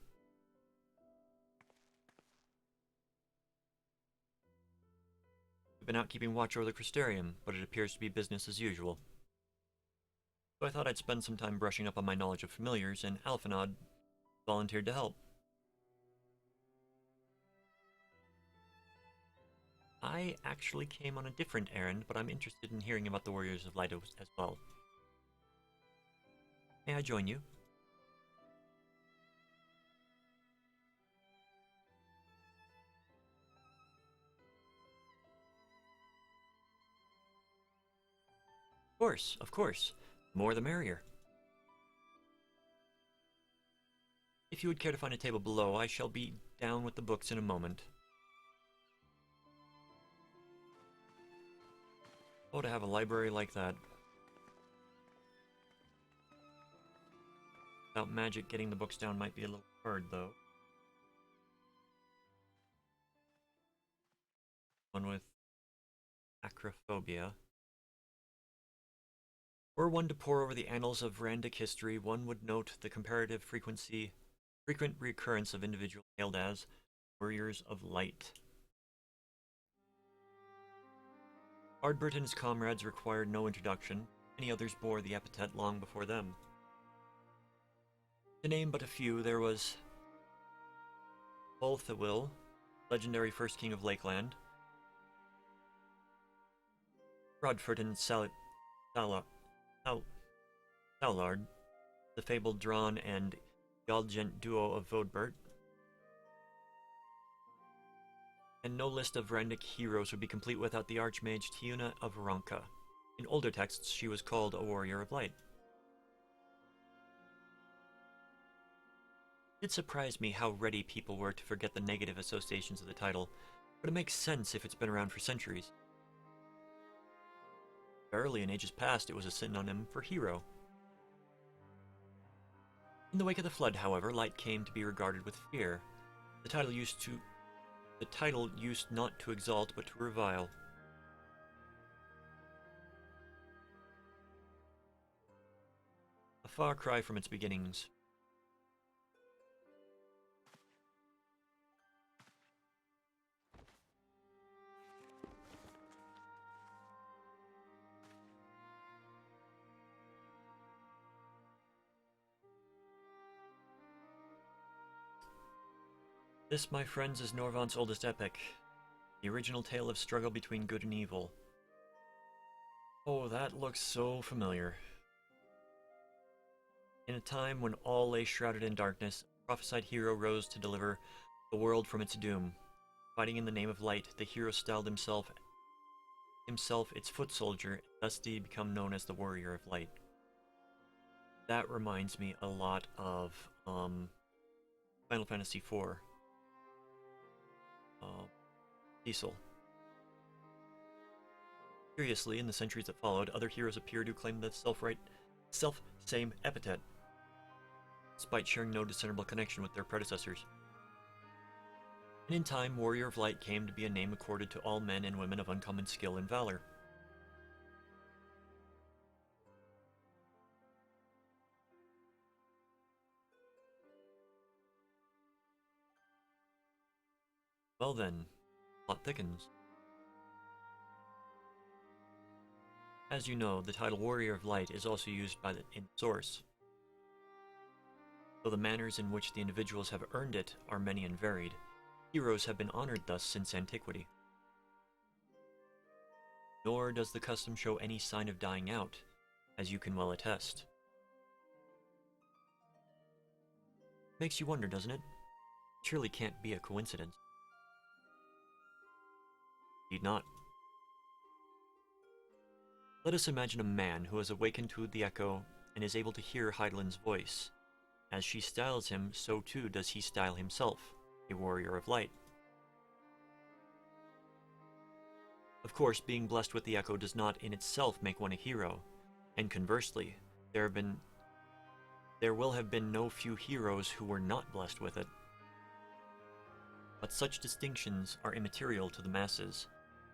We've been out keeping watch over the Crystarium, but it appears to be business as usual. So I thought I'd spend some time brushing up on my knowledge of familiars, and Alphanod volunteered to help. I actually came on a different errand, but I'm interested in hearing about the Warriors of Light as well. May I join you? Of course. The more the merrier. If you would care to find a table below, I shall be down with the books in a moment. Oh, to have a library like that. Without magic, getting the books down might be a little hard, though. One with acrophobia. Were one to pore over the annals of Randic history, one would note the comparative frequent recurrence of individuals hailed as Warriors of Light. Ardbert and his comrades required no introduction. Many others bore the epithet long before them. To name but a few, there was Ulthawil, legendary first king of Lakeland, Rodford and Saulard, the fabled Drawn and Galgent duo of Vodbert, and no list of Randic heroes would be complete without the Archmage Tiuna of Ronka. In older texts, she was called a Warrior of Light. It surprised me how ready people were to forget the negative associations of the title, but it makes sense if it's been around for centuries. Early in ages past, it was a synonym for hero. In the wake of the flood, however, light came to be regarded with fear. The title used not to exalt, but to revile. A far cry from its beginnings. This, my friends, is Norvant's oldest epic, the original tale of struggle between good and evil. Oh, that looks so familiar. In a time when all lay shrouded in darkness, a prophesied hero rose to deliver the world from its doom. Fighting in the name of light, the hero styled himself its foot soldier, and thus did he become known as the Warrior of Light. That reminds me a lot of Final Fantasy IV. Cecil. Curiously, in the centuries that followed, other heroes appeared who claimed the self-same epithet, despite sharing no discernible connection with their predecessors. And in time, Warrior of Light came to be a name accorded to all men and women of uncommon skill and valor. Well then, plot thickens. As you know, the title Warrior of Light is also used in Source, though the manners in which the individuals have earned it are many and varied. Heroes have been honored thus since antiquity. Nor does the custom show any sign of dying out, as you can well attest. Makes you wonder, doesn't it? Surely can't be a coincidence. Indeed not. Let us imagine a man who has awakened to the echo and is able to hear Heidelin's voice. As she styles him, so too does he style himself, a warrior of light. Of course, being blessed with the echo does not in itself make one a hero, and conversely, there will have been no few heroes who were not blessed with it. But such distinctions are immaterial to the masses,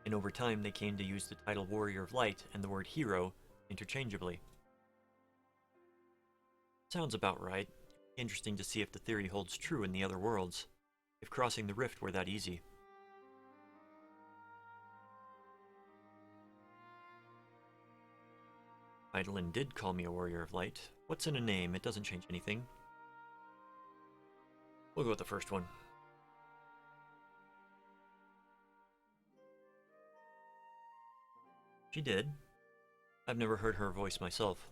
and over time they came to use the title Warrior of Light and the word hero interchangeably. Sounds about right. Interesting to see if the theory holds true in the other worlds, if crossing the rift were that easy. Heidelin did call me a Warrior of Light. What's in a name? It doesn't change anything. We'll go with the first one. She did. I've never heard her voice myself,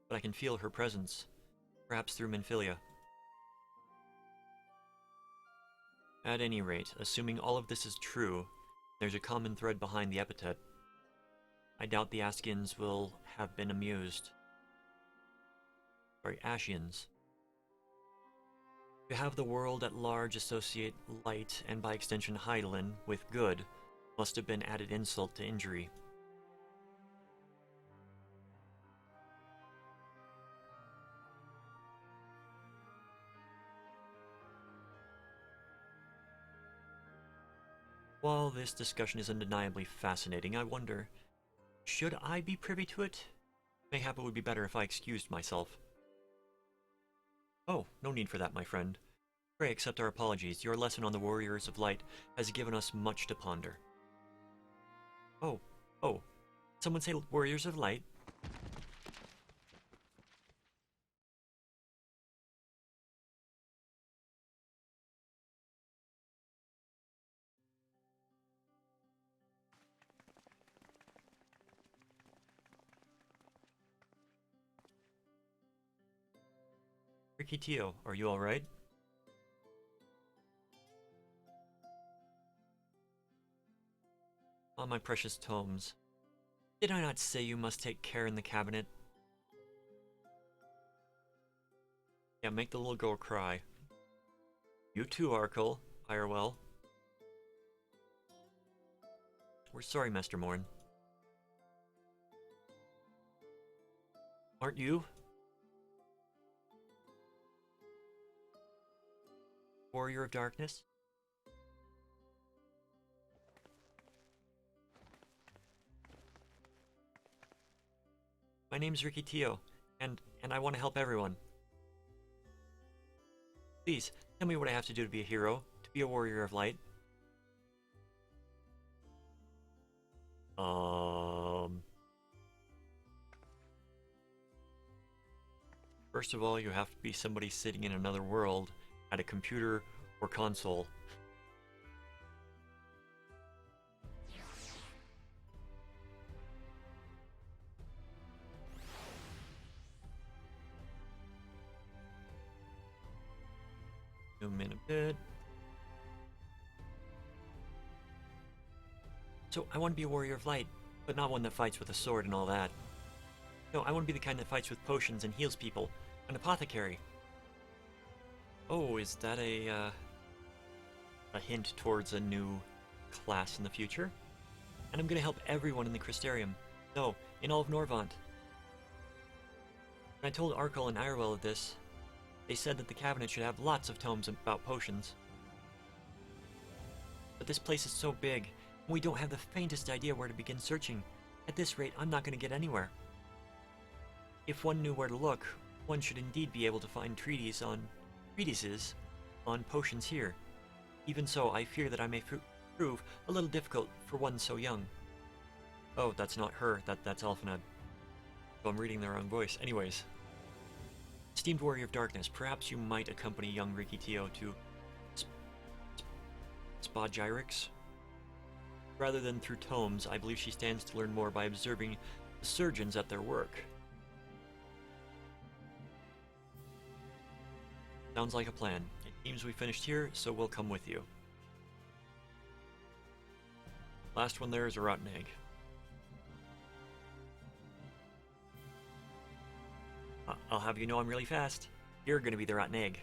but I can feel her presence, perhaps through Minfilia. At any rate, assuming all of this is true, there's a common thread behind the epithet. I doubt the Ascians will have been amused. Sorry, Ascians. To have the world at large associate light, and by extension Heidelin, with good, must have been added insult to injury. While this discussion is undeniably fascinating, I wonder, should I be privy to it? Mayhap it would be better if I excused myself. Oh, no need for that, my friend. Pray accept our apologies. Your lesson on the Warriors of Light has given us much to ponder. Oh, someone say Warriors of Light? Ricky Tio, are you alright? Ah, my precious tomes. Did I not say you must take care in the cabinet? Yeah, make the little girl cry. You too, Arkle. Irewell. We're sorry, Master Morn. Aren't you? Warrior of Darkness? My name's Ricky Tio, and I want to help everyone. Please, tell me what I have to do to be a hero, to be a warrior of light. First of all, you have to be somebody sitting in another world at a computer Or console. Zoom in a bit. So, I want to be a warrior of light, but not one that fights with a sword and all that. No, I want to be the kind that fights with potions and heals people. An apothecary. Oh, is that a hint towards a new class in the future? And I'm gonna help everyone in the Crystarium. No, in all of Norvant. When I told Arkell and Irewell of this, they said that the cabinet should have lots of tomes about potions. But this place is so big, and we don't have the faintest idea where to begin searching. At this rate, I'm not gonna get anywhere. If one knew where to look, one should indeed be able to find treatises on potions here. Even so, I fear that I may prove a little difficult for one so young. Oh, that's not her, that's Alphaned. So I'm reading the wrong voice. Anyways. Esteemed Warrior of Darkness, perhaps you might accompany young Rikitio to Spagyrix? Rather than through tomes, I believe she stands to learn more by observing the surgeons at their work. Sounds like a plan. It seems we finished here, so we'll come with you. Last one there is a rotten egg. I'll have you know I'm really fast. You're gonna be the rotten egg.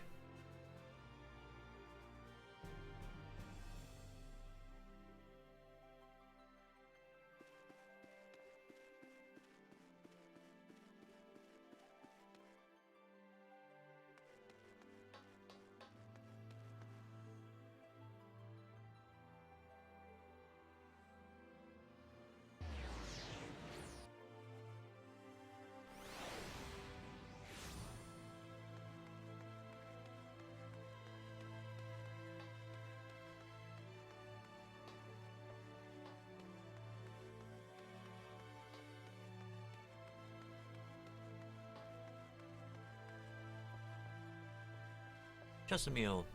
Just a meal.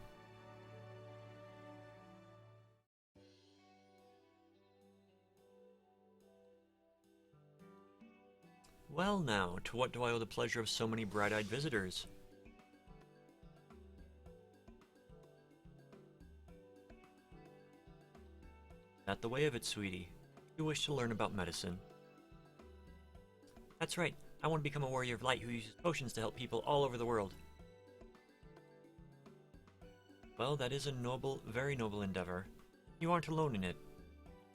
Well now, to what do I owe the pleasure of so many bright-eyed visitors? That the way of it, sweetie. You wish to learn about medicine. That's right. I want to become a warrior of light who uses potions to help people all over the world. Well, that is a noble, very noble endeavor. You aren't alone in it.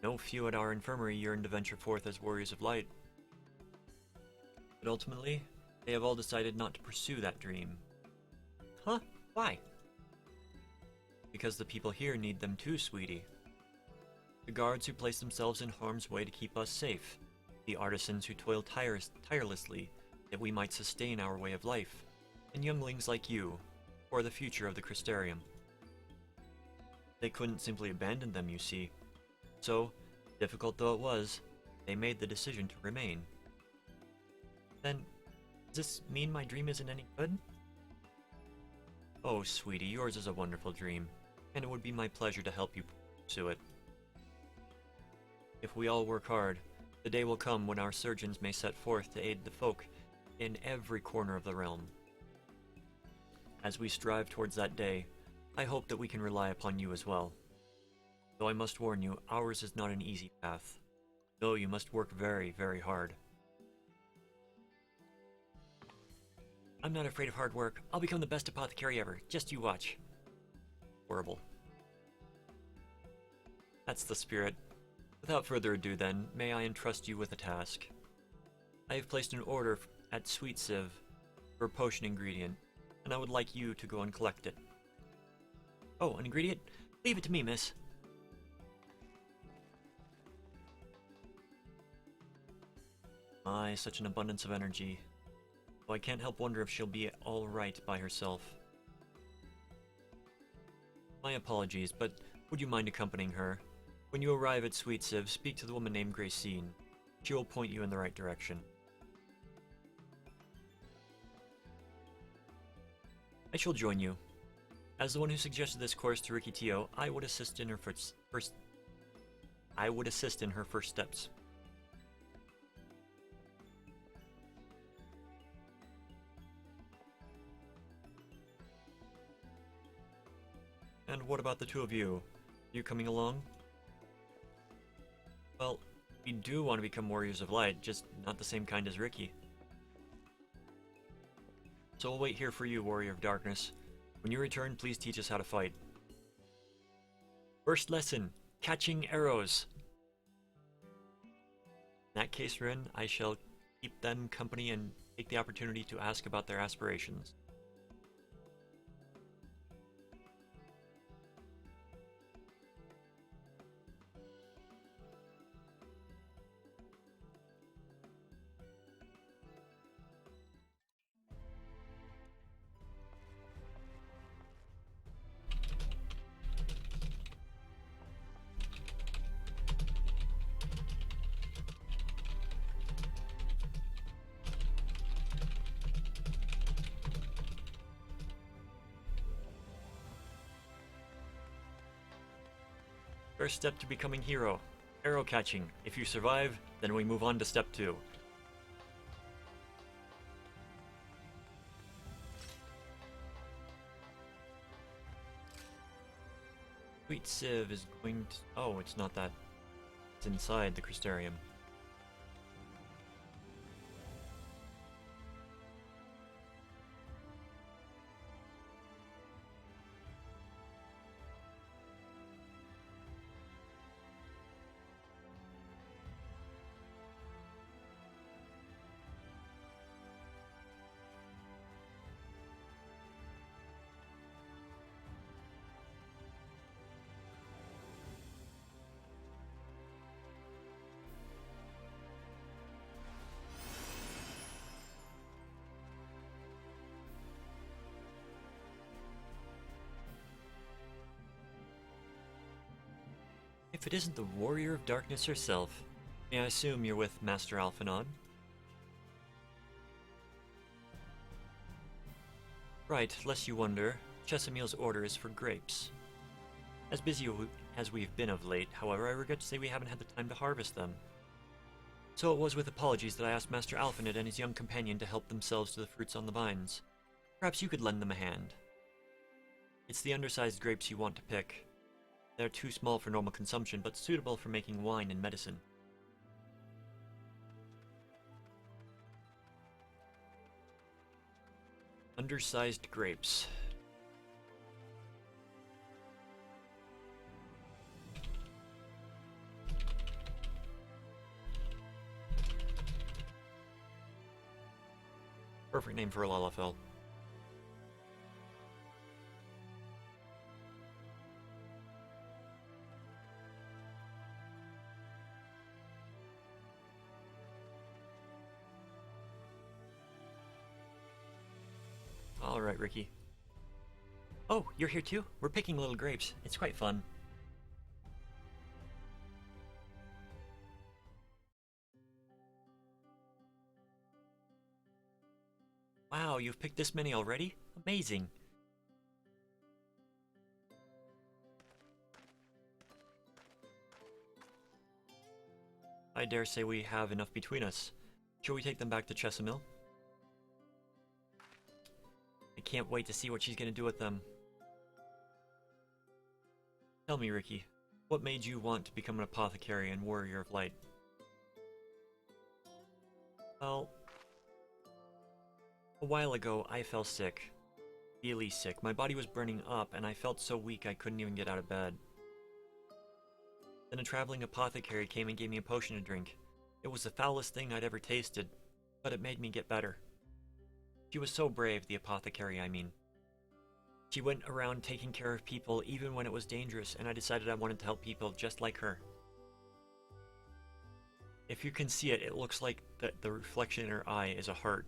No few at our infirmary yearn to venture forth as warriors of light. But ultimately, they have all decided not to pursue that dream. Huh? Why? Because the people here need them too, sweetie. The guards who place themselves in harm's way to keep us safe. The artisans who toil tirelessly that we might sustain our way of life. And younglings like you, for the future of the Crystarium. They couldn't simply abandon them, you see. So, difficult though it was, they made the decision to remain. Then, does this mean my dream isn't any good? Oh, sweetie, yours is a wonderful dream, and it would be my pleasure to help you pursue it. If we all work hard, the day will come when our surgeons may set forth to aid the folk in every corner of the realm. As we strive towards that day, I hope that we can rely upon you as well. Though I must warn you, ours is not an easy path. No, you must work very, very hard. I'm not afraid of hard work. I'll become the best apothecary ever. Just you watch. Horrible. That's the spirit. Without further ado then, may I entrust you with a task. I have placed an order at Sweet Sieve for a potion ingredient, and I would like you to go and collect it. Oh, an ingredient? Leave it to me, miss. My, such an abundance of energy. Though I can't help wonder if she'll be all right by herself. My apologies, but would you mind accompanying her? When you arrive at Sweet Sieve, speak to the woman named Gracine. She will point you in the right direction. I shall join you. As the one who suggested this course to Riki Tio, I would assist in her first steps. And what about the two of you? You coming along? Well, we do want to become warriors of light, just not the same kind as Riki. So we'll wait here for you, warrior of darkness. When you return, please teach us how to fight. First lesson, catching arrows. In that case, Rin, I shall keep them company and take the opportunity to ask about their aspirations. First step to becoming hero, arrow catching. If you survive, then we move on to step 2. Sweet Civ is going to... Oh, it's not that. It's inside the Crystarium. If it isn't the Warrior of Darkness herself, may I assume you're with Master Alphanon? Right, lest you wonder, Chesameel's order is for grapes. As busy as we've been of late, however, I regret to say we haven't had the time to harvest them. So it was with apologies that I asked Master Alphanid and his young companion to help themselves to the fruits on the vines. Perhaps you could lend them a hand. It's the undersized grapes you want to pick. They're too small for normal consumption, but suitable for making wine and medicine. Undersized grapes. Perfect name for a Lalafell. Alright, Riki. Oh, you're here too? We're picking little grapes. It's quite fun. Wow, you've picked this many already? Amazing. I dare say we have enough between us. Shall we take them back to Chesameal? I can't wait to see what she's gonna do with them. Tell me, Riki, what made you want to become an apothecary and warrior of light? Well, a while ago I fell sick. Really sick. My body was burning up and I felt so weak I couldn't even get out of bed. Then a traveling apothecary came and gave me a potion to drink. It was the foulest thing I'd ever tasted, but it made me get better. She was so brave, the apothecary, I mean. She went around taking care of people even when it was dangerous, and I decided I wanted to help people just like her. If you can see it, it looks like the reflection in her eye is a heart.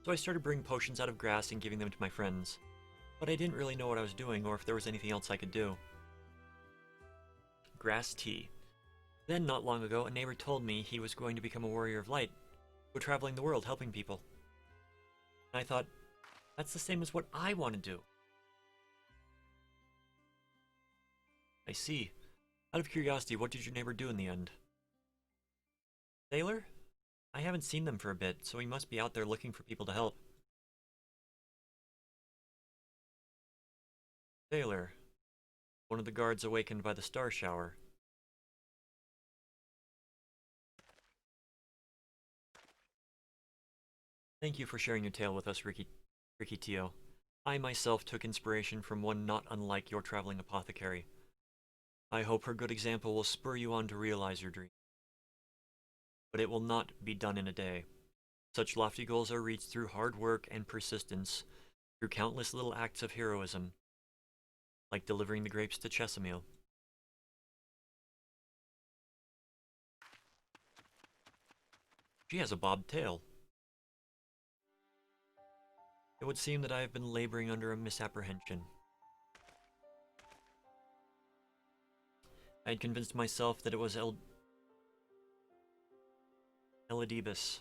So I started brewing potions out of grass and giving them to my friends. But I didn't really know what I was doing or if there was anything else I could do. Grass tea. Then, not long ago, a neighbor told me he was going to become a warrior of light. Go traveling the world, helping people. And I thought, that's the same as what I want to do. I see. Out of curiosity, what did your neighbor do in the end? Sailor? I haven't seen them for a bit, so he must be out there looking for people to help. Sailor. One of the guards awakened by the star shower. Thank you for sharing your tale with us, Ricky Tio. I myself took inspiration from one not unlike your traveling apothecary. I hope her good example will spur you on to realize your dream. But it will not be done in a day. Such lofty goals are reached through hard work and persistence, through countless little acts of heroism, like delivering the grapes to Chesamil. She has a bobbed tail. It would seem that I have been laboring under a misapprehension. I had convinced myself that it was Elidibus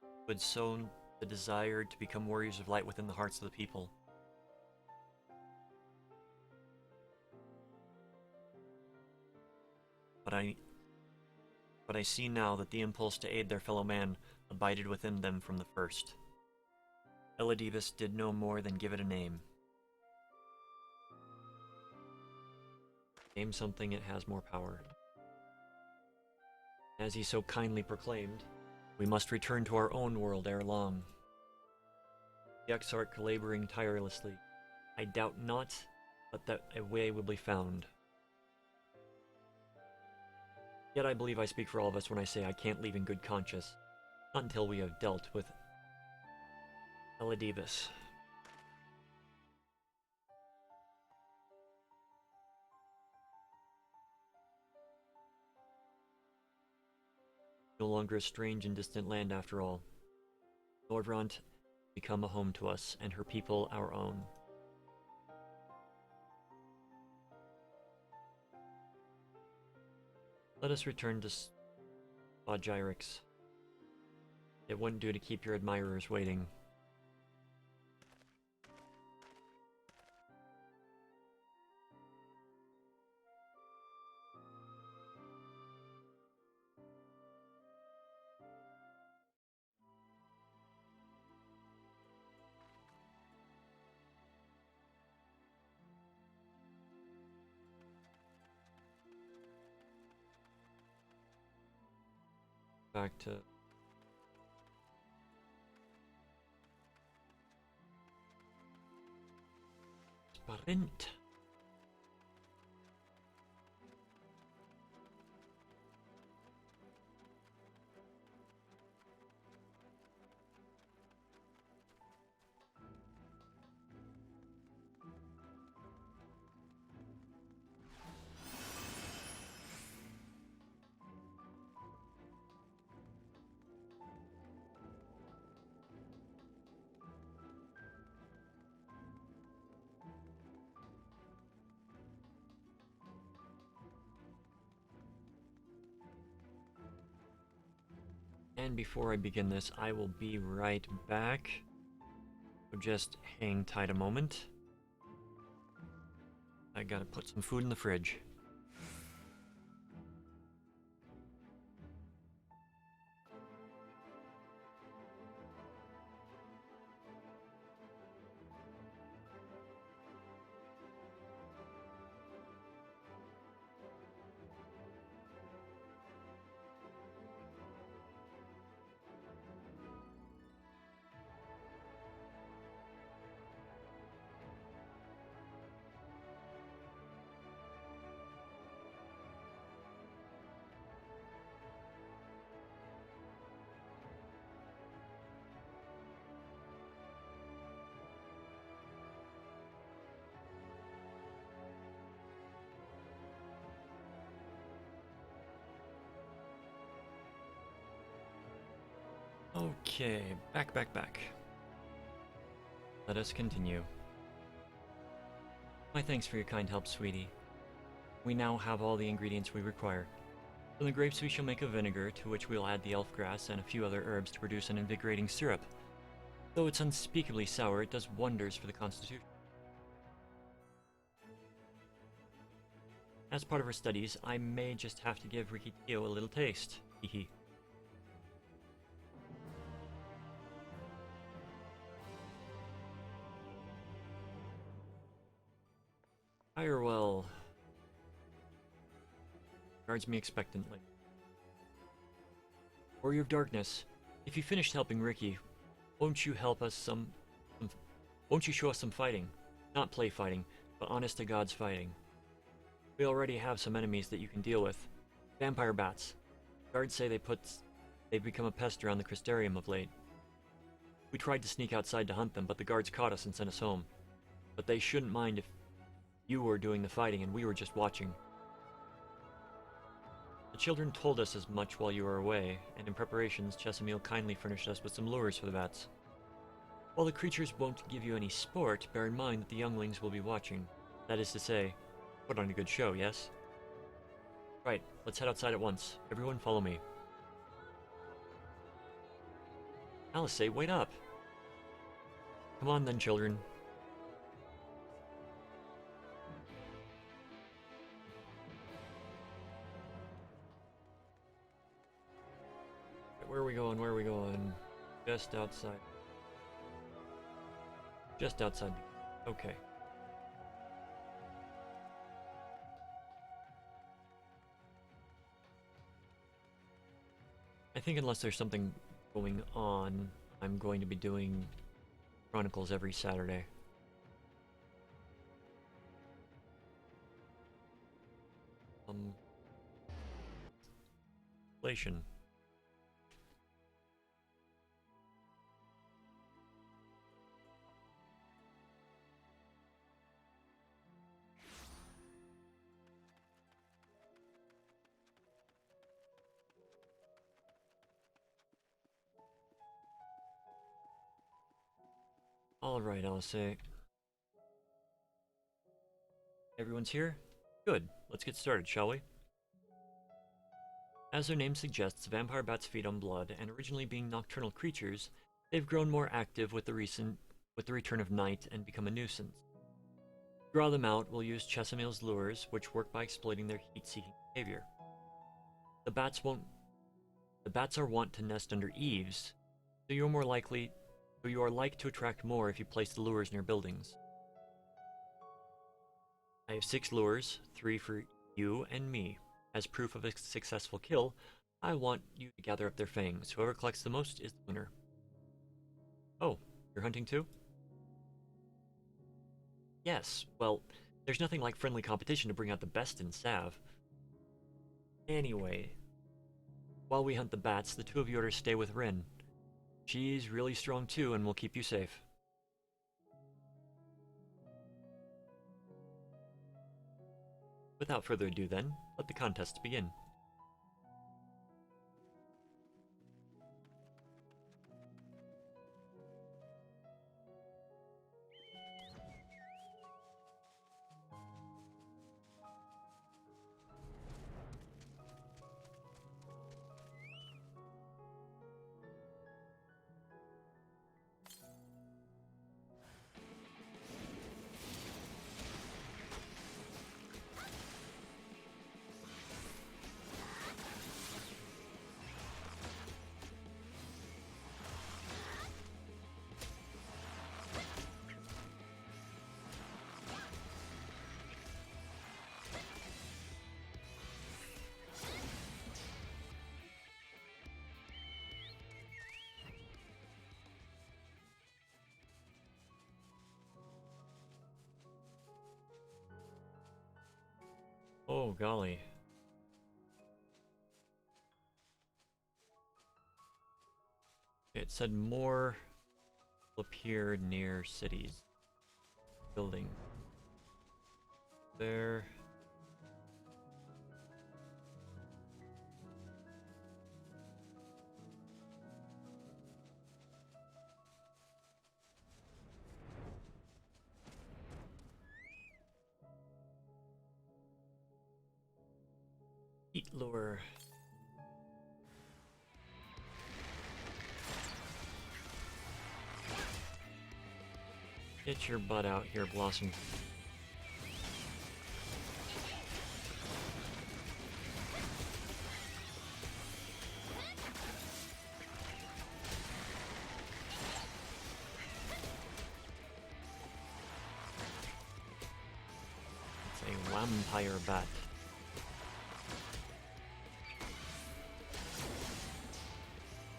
who had sown the desire to become warriors of light within the hearts of the people. But I see now that the impulse to aid their fellow man abided within them from the first. Elidibus did no more than give it a name. Name something, it has more power. As he so kindly proclaimed, we must return to our own world ere long. The Exarch laboring tirelessly. I doubt not, but that a way will be found. Yet I believe I speak for all of us when I say I can't leave in good conscience, not until we have dealt with Elidibus. No longer a strange and distant land after all. Nordront become a home to us, and her people our own. Let us return to Spagyrix. It wouldn't do to keep your admirers waiting. Back to Sprint. And before I begin this, I will be right back. So just hang tight a moment. I gotta put some food in the fridge. Okay, back. Let us continue. My thanks for your kind help, sweetie. We now have all the ingredients we require. From the grapes we shall make a vinegar, to which we'll add the elf grass and a few other herbs to produce an invigorating syrup. Though it's unspeakably sour, it does wonders for the constitution. As part of our studies, I may just have to give Ricky Tio a little taste. Hehe. Firewell. Guards me expectantly. Warrior of Darkness, if you finished helping Ricky, won't you help us won't you show us some fighting? Not play fighting, but honest to God's fighting. We already have some enemies that you can deal with. Vampire bats. Guards say they've become a pest around the Crystarium of late. We tried to sneak outside to hunt them, but the guards caught us and sent us home. But they shouldn't mind if you were doing the fighting and we were just watching. The children told us as much while you were away, and in preparations, Chesamil kindly furnished us with some lures for the bats. While the creatures won't give you any sport, bear in mind that the younglings will be watching. That is to say, put on a good show, yes? Right, let's head outside at once. Everyone follow me. Alice, wait up! Come on then, children. Where are we going? Where are we going? Just outside. Just outside. Okay. I think unless there's something going on, I'm going to be doing Chronicles every Saturday. Inflation. Alright, I'll say. Everyone's here? Good. Let's get started, shall we? As their name suggests, vampire bats feed on blood, and originally being nocturnal creatures, they've grown more active with the return of night and become a nuisance. To draw them out, we'll use Chesamil's lures, which work by exploiting their heat-seeking behavior. The bats are wont to nest under eaves, so you are like to attract more if you place the lures near buildings. I have 6 lures, 3 for you and me. As proof of a successful kill, I want you to gather up their fangs. Whoever collects the most is the winner. Oh, you're hunting too? Yes, well, there's nothing like friendly competition to bring out the best in Sav. Anyway, while we hunt the bats, the two of you are to stay with Rin. She's really strong too and will keep you safe. Without further ado then, let the contest begin. Oh, golly. It said more will appear near cities. Building. There. Heat lure. Get your butt out here, Blossom. It's a vampire bat.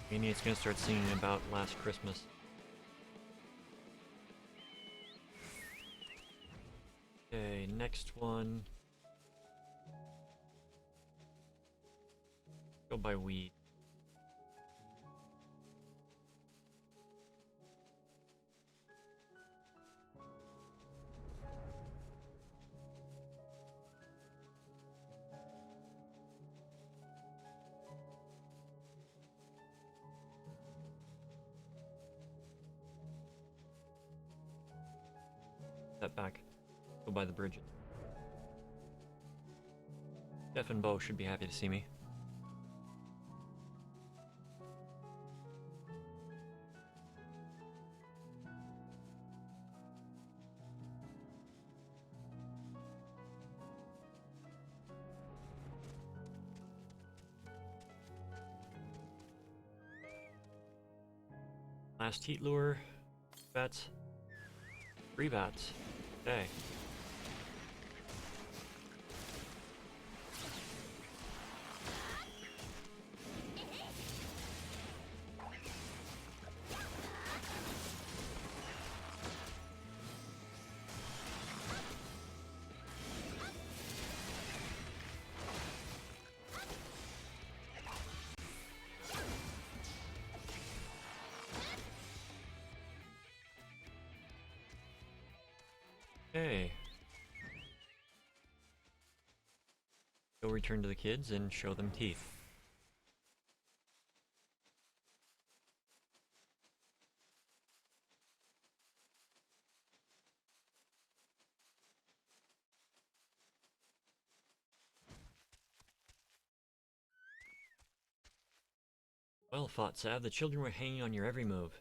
Maybe it's gonna start singing about last Christmas. Okay, next one. Go by weed. Step back. Go by the bridge. Jeff and Bo should be happy to see me. Last heat lure. Bats. 3 bats. Okay. Okay. Go return to the kids and show them teeth. Well fought, Sav. The children were hanging on your every move.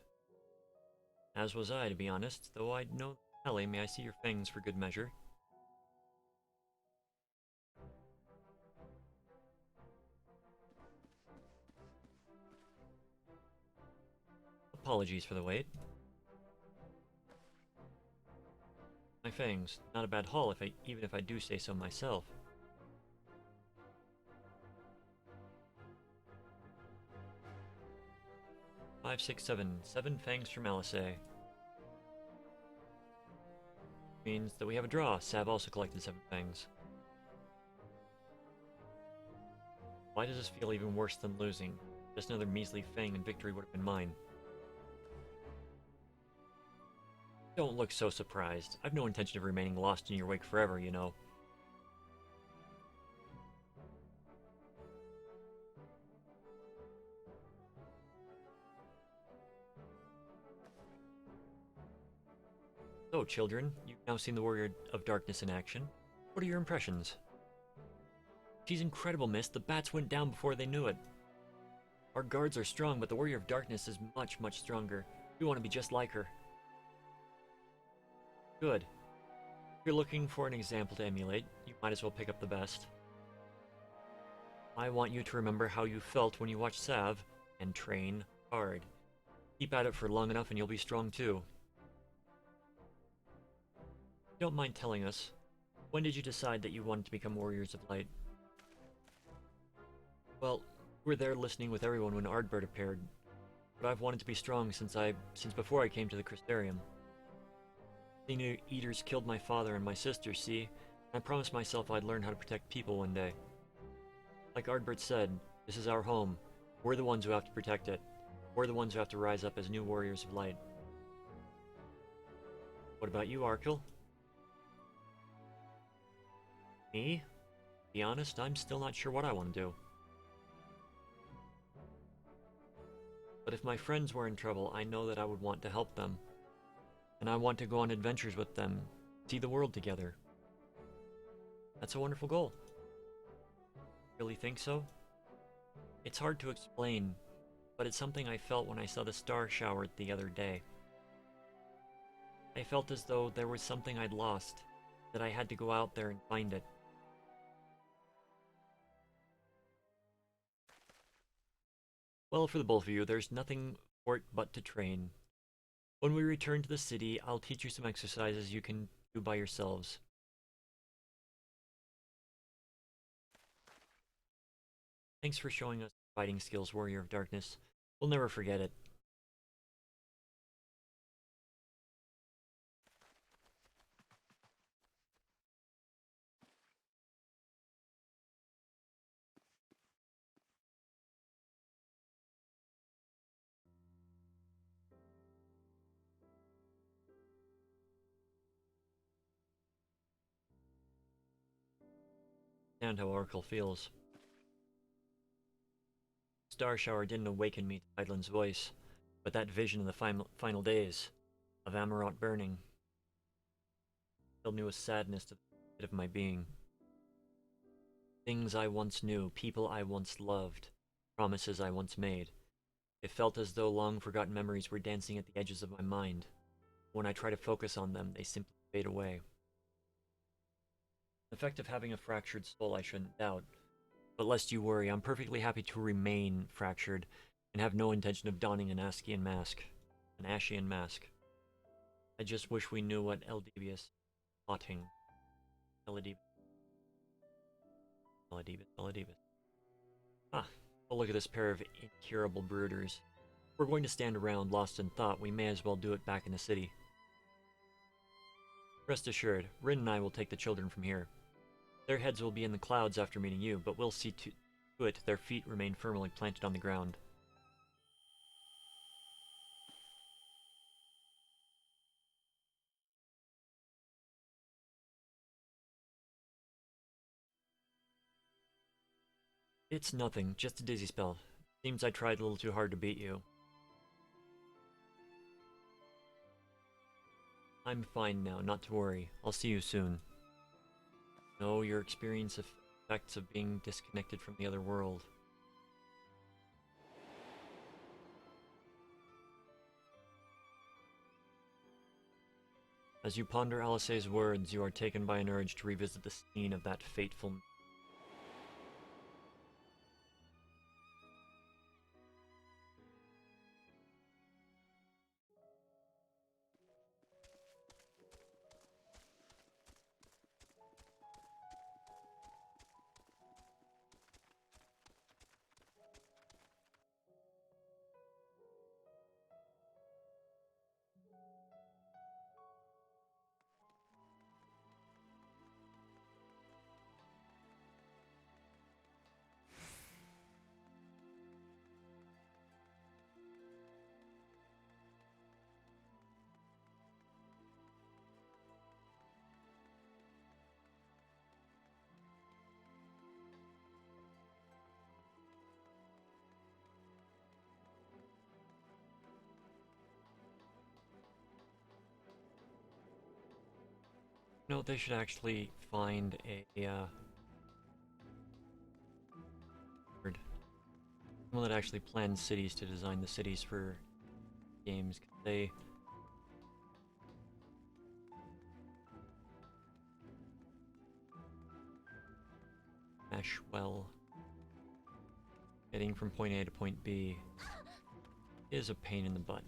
As was I, to be honest, though I'd know Ellie, may I see your fangs for good measure? Apologies for the wait. My fangs, not a bad haul even if I do say so myself. Five, six, seven. 7 fangs from Alisay. Means that we have a draw. Sav also collected 7 fangs. Why does this feel even worse than losing? Just another measly fang and victory would have been mine. Don't look so surprised. I've no intention of remaining lost in your wake forever, you know. So, children, you've now seen the Warrior of Darkness in action. What are your impressions? She's incredible, miss. The bats went down before they knew it. Our guards are strong, but the Warrior of Darkness is much, much stronger. We want to be just like her. Good. If you're looking for an example to emulate, you might as well pick up the best. I want you to remember how you felt when you watched Sav, and train hard. Keep at it for long enough and you'll be strong too. Don't mind telling us, when did you decide that you wanted to become Warriors of Light? Well, we were there listening with everyone when Ardbert appeared, but I've wanted to be strong since before I came to the Crystarium. The Eaters killed my father and my sister, see? And I promised myself I'd learn how to protect people one day. Like Ardbert said, this is our home. We're the ones who have to protect it. We're the ones who have to rise up as new Warriors of Light. What about you, Arkell? Me? To be honest, I'm still not sure what I want to do. But if my friends were in trouble, I know that I would want to help them. And I want to go on adventures with them, see the world together. That's a wonderful goal. Really think so? It's hard to explain, but it's something I felt when I saw the star shower the other day. I felt as though there was something I'd lost, that I had to go out there and find it. Well, for the both of you, there's nothing for it but to train. When we return to the city, I'll teach you some exercises you can do by yourselves. Thanks for showing us fighting skills, Warrior of Darkness. We'll never forget it. And how Oracle feels. Star Shower didn't awaken me to Eidlin's voice, but that vision of the final days, of Amarant burning, filled me with sadness to the pit of my being. Things I once knew, people I once loved, promises I once made. It felt as though long-forgotten memories were dancing at the edges of my mind. When I try to focus on them, they simply fade away. The effect of having a fractured soul I shouldn't doubt. But lest you worry, I'm perfectly happy to remain fractured, and have no intention of donning an Ascian mask. An Ascian mask. I just wish we knew what Eldebius plotting. Eldebius. Ah, oh look at this pair of incurable brooders. If we're going to stand around lost in thought, we may as well do it back in the city. Rest assured, Rin and I will take the children from here. Their heads will be in the clouds after meeting you, but we'll see to it their feet remain firmly planted on the ground. It's nothing, just a dizzy spell. Seems I tried a little too hard to beat you. I'm fine now, not to worry. I'll see you soon. No, your experience of effects of being disconnected from the other world. As you ponder Alice's words, you are taken by an urge to revisit the scene of that fateful. No, they should actually find someone that actually plans cities to design the cities for games. They mesh well. Getting from point A to point B is a pain in the butt.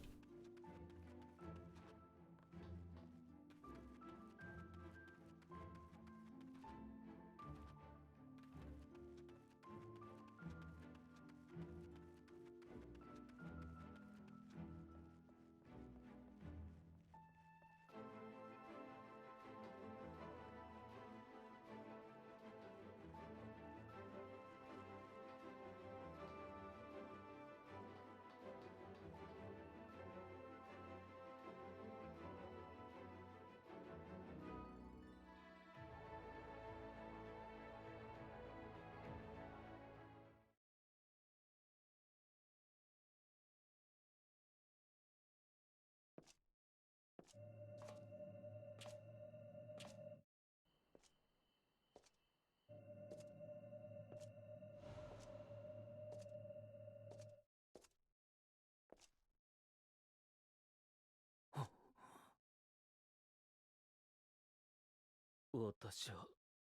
私は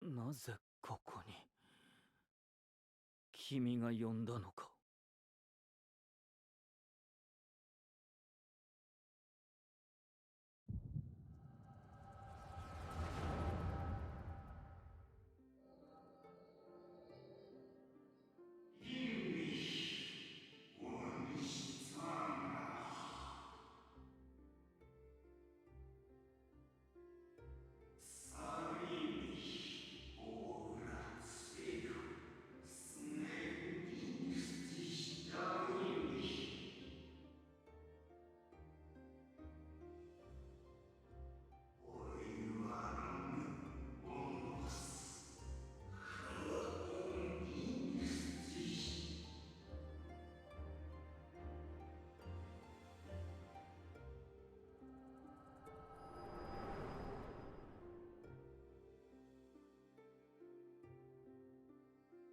なぜここに。君が呼んだのか。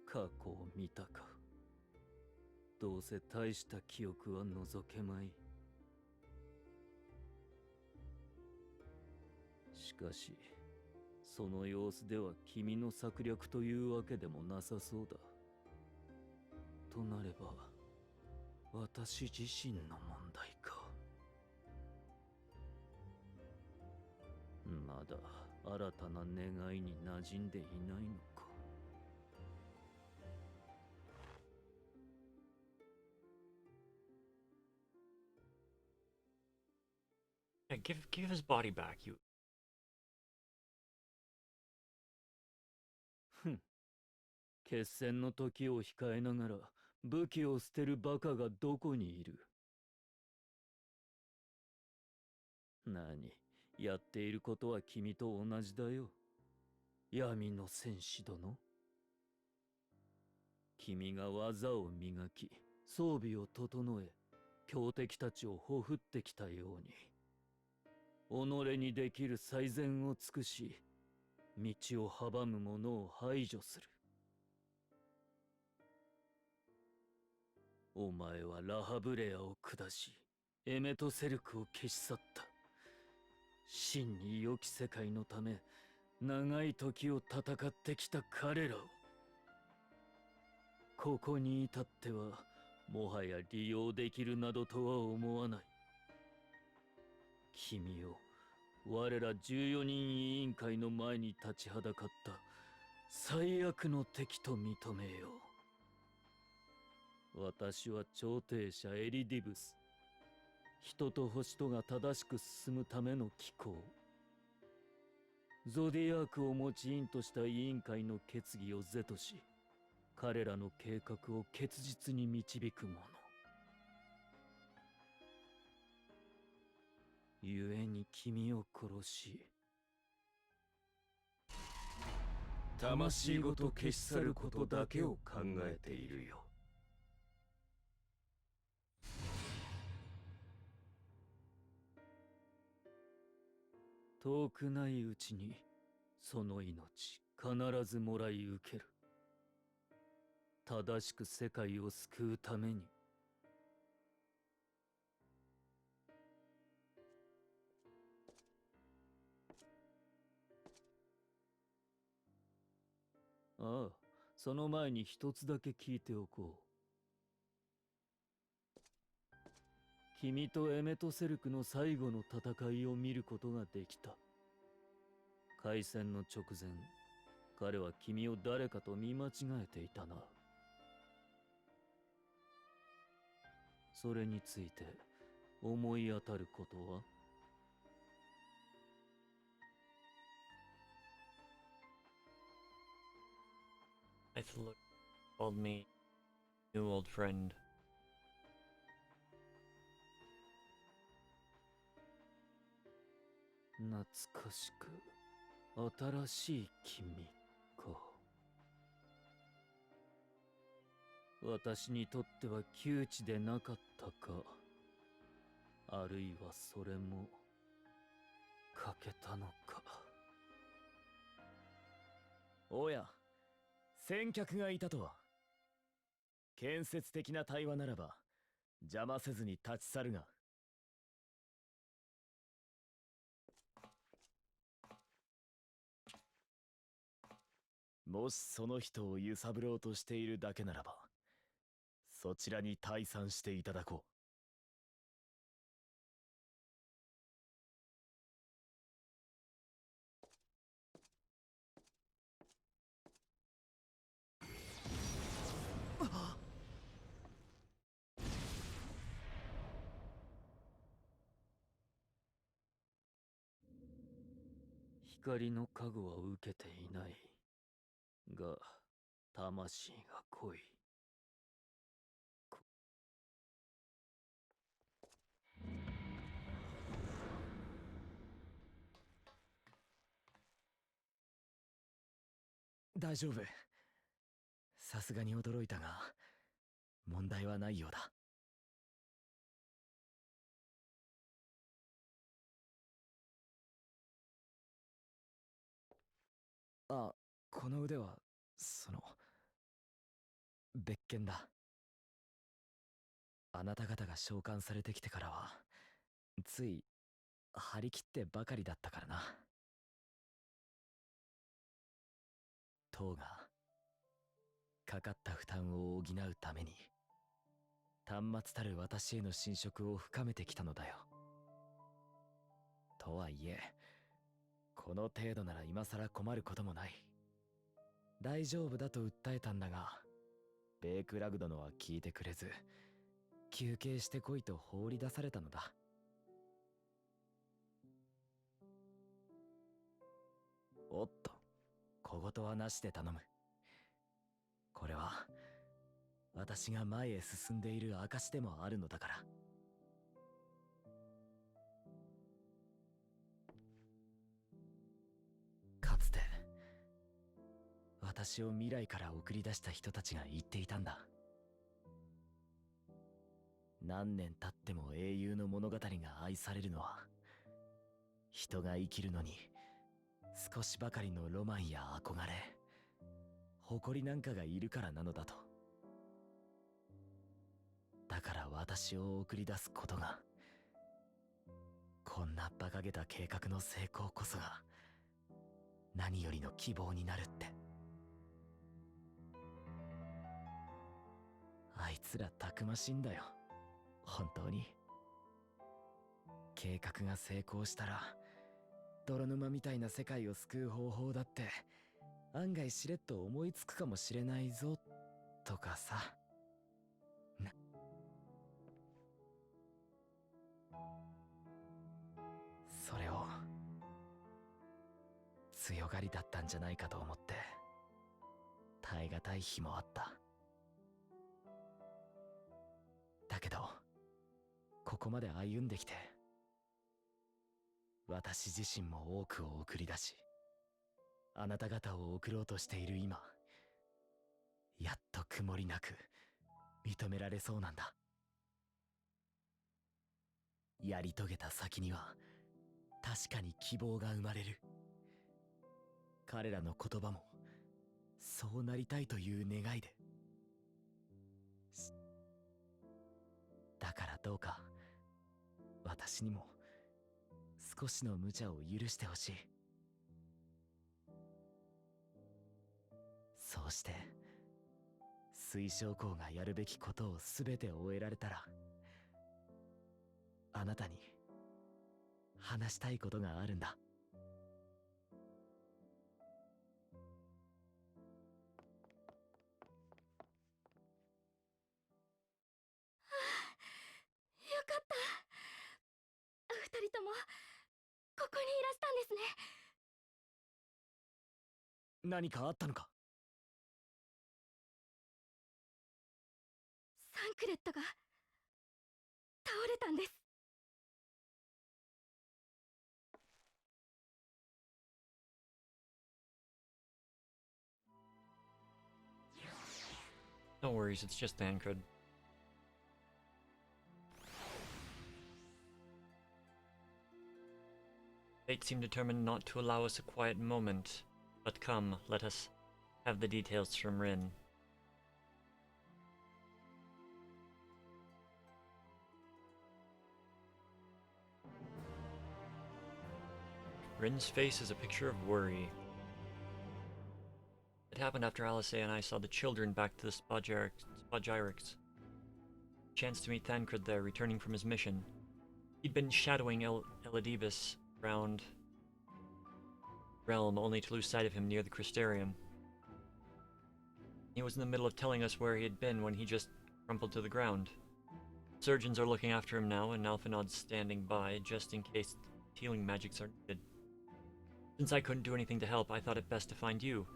過去を見たか。どうせ大した記憶は除けまい。しかしその様子では君の策略というわけでもなさそうだ。となれば私自身の問題か。まだ新たな願いに馴染んでいないのか。
Yeah, give his body back, you.
ふん。決戦の時を控えながら武器を捨てるバカがどこにいる。何、やっていることは君と同じだよ。闇の戦士殿。君が技を磨き、装備を整え、強敵たちをほふってきたように、己にできる最善を尽くし、道を阻む者を排除する。お前はラハブレアを下し、エメトセルクを消し去った。真に良き世界のため、長い時を戦ってきた彼らを。ここに至っては、もはや利用できるなどとは思わない。君を、我ら14人委員会の前に立ちはだかった最悪の敵と認めよう。私は調停者エリディブス。人と星とが正しく進むための機構。ゾディアークを持ち員とした委員会の決議を是とし、彼らの計画を結実に導く者。故に君を殺し、魂ごと消し去ることだけを考えているよ。遠くないうちにその命必ずもらい受ける。正しく世界を救うために。ああ、その前に一つだけ聞いておこう。君とエメトセルクの最後の戦いを見ることができた。開戦の直前、彼は君を誰かと見間違えていたな。それについて思い当たることは？I
thought called me new old friend.
懐かしく新しい君か。私にとっては窮地でなかったか、あるいはそれも欠けたのか。
おや、先客がいたとは。建設的な対話ならば邪魔せずに立ち去るが。もしその人を揺さぶろうとしているだけならば、そちらに退散していただこ
光の加護は受けていない。が、魂が濃い。
う。大丈夫。さすがに驚いたが、問題はないようだ。あ、この腕は、別件だ。あなた方が召喚されてきてからは、つい、張り切ってばかりだったからな。塔が、かかった負担を補うために、端末たる私への侵食を深めてきたのだよ。とはいえ、この程度なら今更困ることもない。大丈夫だと訴えたんだが、ベークラグ殿は聞いてくれず、休憩してこいと放り出されたのだ。おっと、小言はなしで頼む。これは、私が前へ進んでいる証でもあるのだから。かつて、私を未来から送り出した人たちが言っていたんだ。何年経っても英雄の物語が愛されるのは、人が生きるのに少しばかりのロマンや憧れ、誇りなんかがいるからなのだと。だから私を送り出すことが、こんな馬鹿げた計画の成功こそが何よりの希望になるって。あいつらたくましいんだよ、本当に。計画が成功したら泥沼みたいな世界を救う方法だって案外しれっと思いつくかもしれないぞとかさ。それを強がりだったんじゃないかと思って耐え難い日もあった。だけどここまで歩んできて、私自身も多くを送り出し、あなた方を送ろうとしている今、やっと曇りなく認められそうなんだ。やり遂げた先には確かに希望が生まれる。彼らの言葉もそうなりたいという願いで。だからどうか私にも少しの無茶を許してほしい。そうして水晶校がやるべきことを全て終えられたら、あなたに話したいことがあるんだ。
よかった。二人ともここにいらしたんですね。
何かあったのか？
サンクレットが倒れたんです。
No worries, it's just Thancred. Fate seemed determined not to allow us a quiet moment. But come, let us have the details from Rin. Rin's face is a picture of worry. It happened after Alice and I saw the children back to the Spagyrix. Chanced to meet Thancred there, returning from his mission. He'd been shadowing Elidibus around realm, only to lose sight of him near the Crystarium. He was in the middle of telling us where he had been when he just crumpled to the ground. Surgeons are looking after him now, and Alphanod's standing by, just in case healing magics are needed. Since I couldn't do anything to help, I thought it best to find you,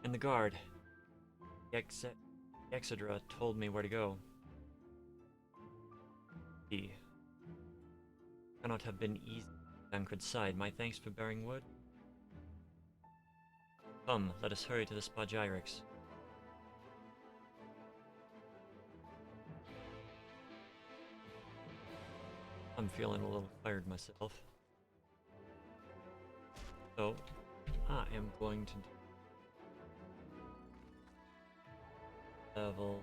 and the guard. Exedra told me where to go. He cannot have been easy on Thancred's side. My thanks for bearing word. Come, let us hurry to the Spagyrix. I'm feeling a little tired myself. So, I am going to do level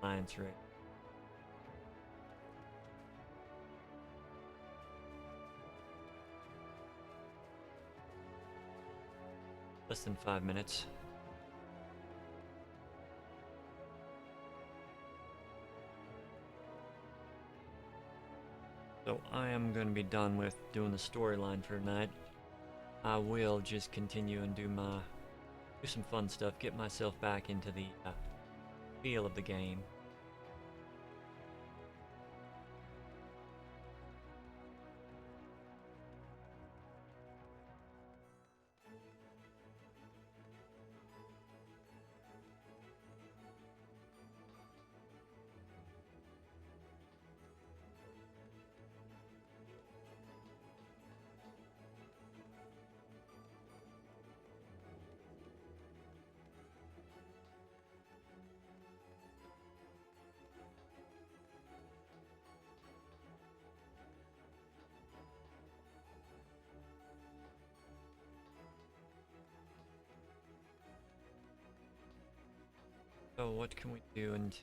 Alliance rate. Less than 5 minutes. So I am going to be done with doing the storyline for tonight. I will just continue and do some fun stuff, get myself back into the feel of the game. So what can we do and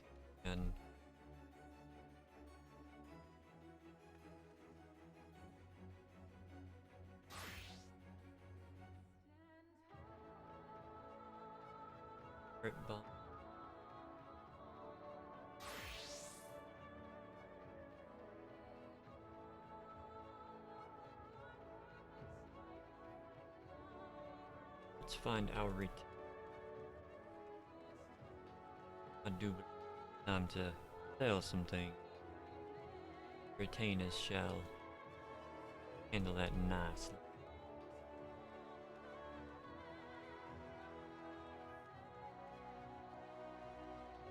Crit bomb. Let's find our I do time to sell something. Retainers shall handle that nicely.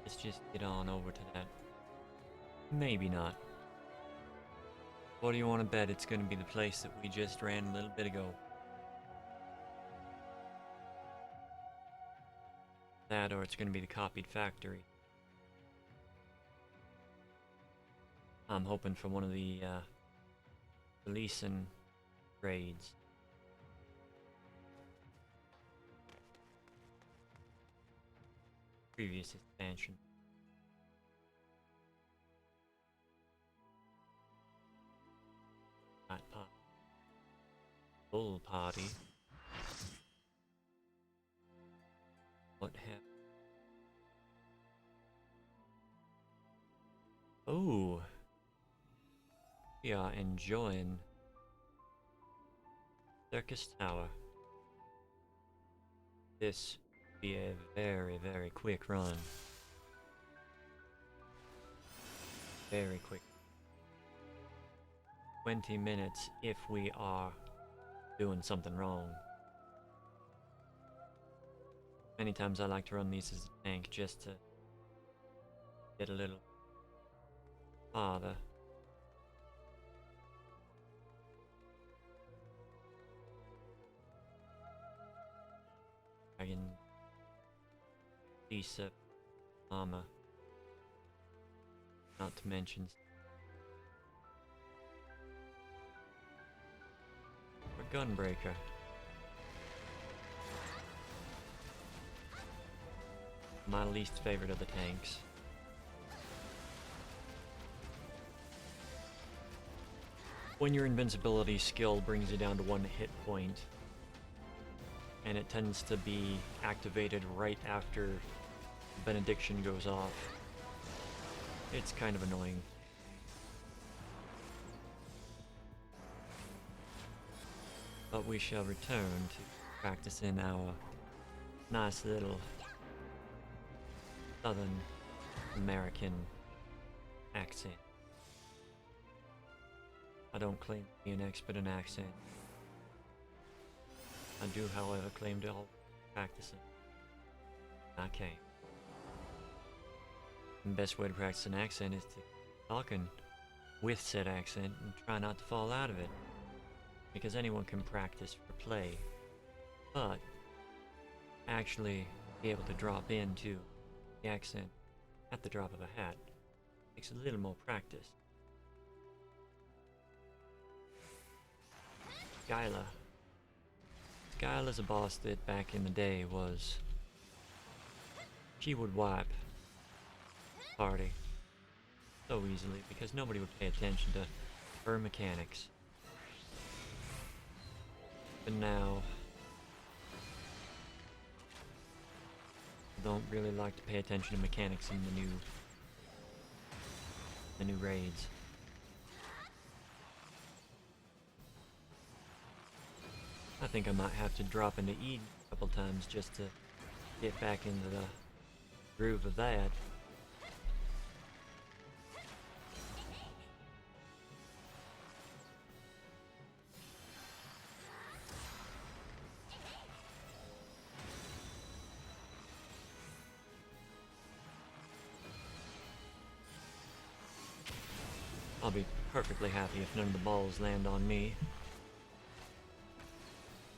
Let's just get on over to that. Maybe not. What do you want to bet it's going to be the place that we just ran a little bit ago? That, or it's going to be the copied factory. I'm hoping for one of the releasing raids. Previous expansion. Right, full party. What happened? Oh, we are enjoying Circus Tower. This will be a very, very quick run. Very quick. 20 minutes if we are doing something wrong. Many times I like to run these as a tank just to get a little farther. I can decent armor, not to mention a gunbreaker. My least favorite of the tanks. when your invincibility skill brings you down to 1 hit point, and it tends to be activated right after benediction goes off. It's kind of annoying. But we shall return to practicing our nice little Southern American accent. I don't claim to be an expert in accent. I do, however, claim to practice it. I can. The best way to practice an accent is to keep talking with said accent and try not to fall out of it. Because anyone can practice for play, but actually be able to drop into the accent at the drop of a hat takes a little more practice. Skylar. Skylar's a boss that back in the day was... She would wipe party so easily because nobody would pay attention to her mechanics. But now, I don't really like to pay attention to mechanics in the new raids. I think I might have to drop into Eden a couple times just to get back into the groove of that. I'll be perfectly happy if none of the balls land on me.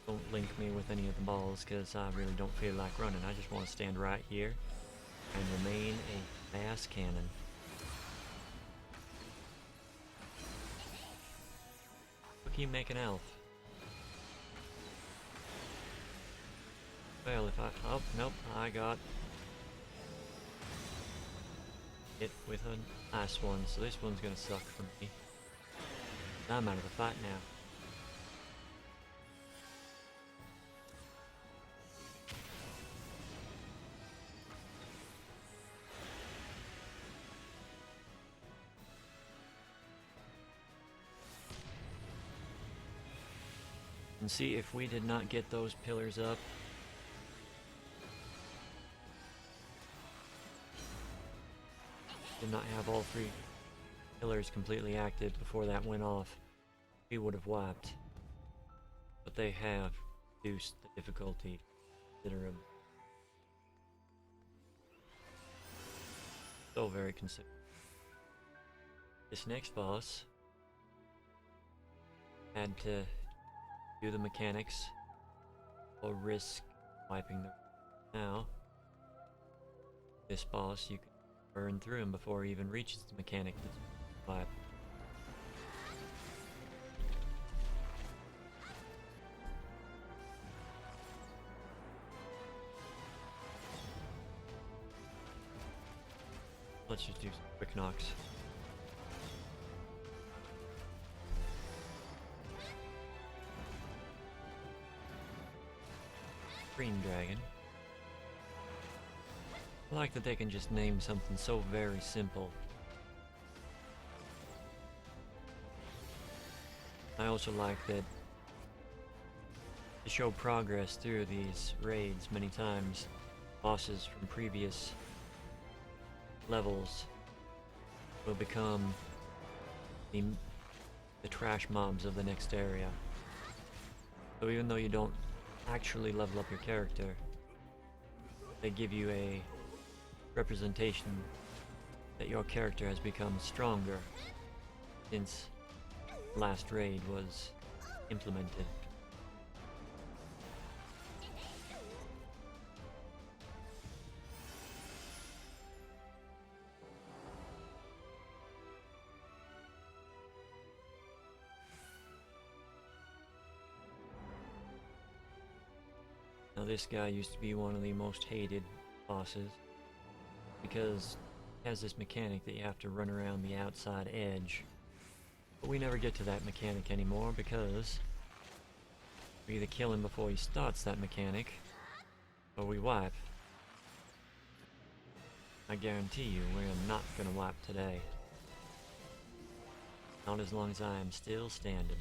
Don't link me with any of the balls, because I really don't feel like running. I just want to stand right here and remain a mass cannon. Keep making elf. Well, if I... Oh, nope, I got hit with a nice one, so this one's gonna suck for me. I'm out of the fight now. And see, if we did not get those pillars up, did not have all 3 pillars completely active before that went off, we would have wiped. But they have reduced the difficulty considerably. So very considerable. This next boss had to do the mechanics or risk wiping them. Now, this boss, you can burn through him before he even reaches the mechanic that's wipe. Let's just do some quick knocks. Green Dragon. I like that they can just name something so very simple. I also like that to show progress through these raids many times. Bosses from previous levels will become the trash mobs of the next area. So even though you don't actually level up your character, they give you a representation that your character has become stronger since last raid was implemented. Now this guy used to be one of the most hated bosses because it has this mechanic that you have to run around the outside edge But we never get to that mechanic anymore because we either kill him before he starts that mechanic, or we wipe. I guarantee you, we're not gonna wipe today. Not as long as I am still standing.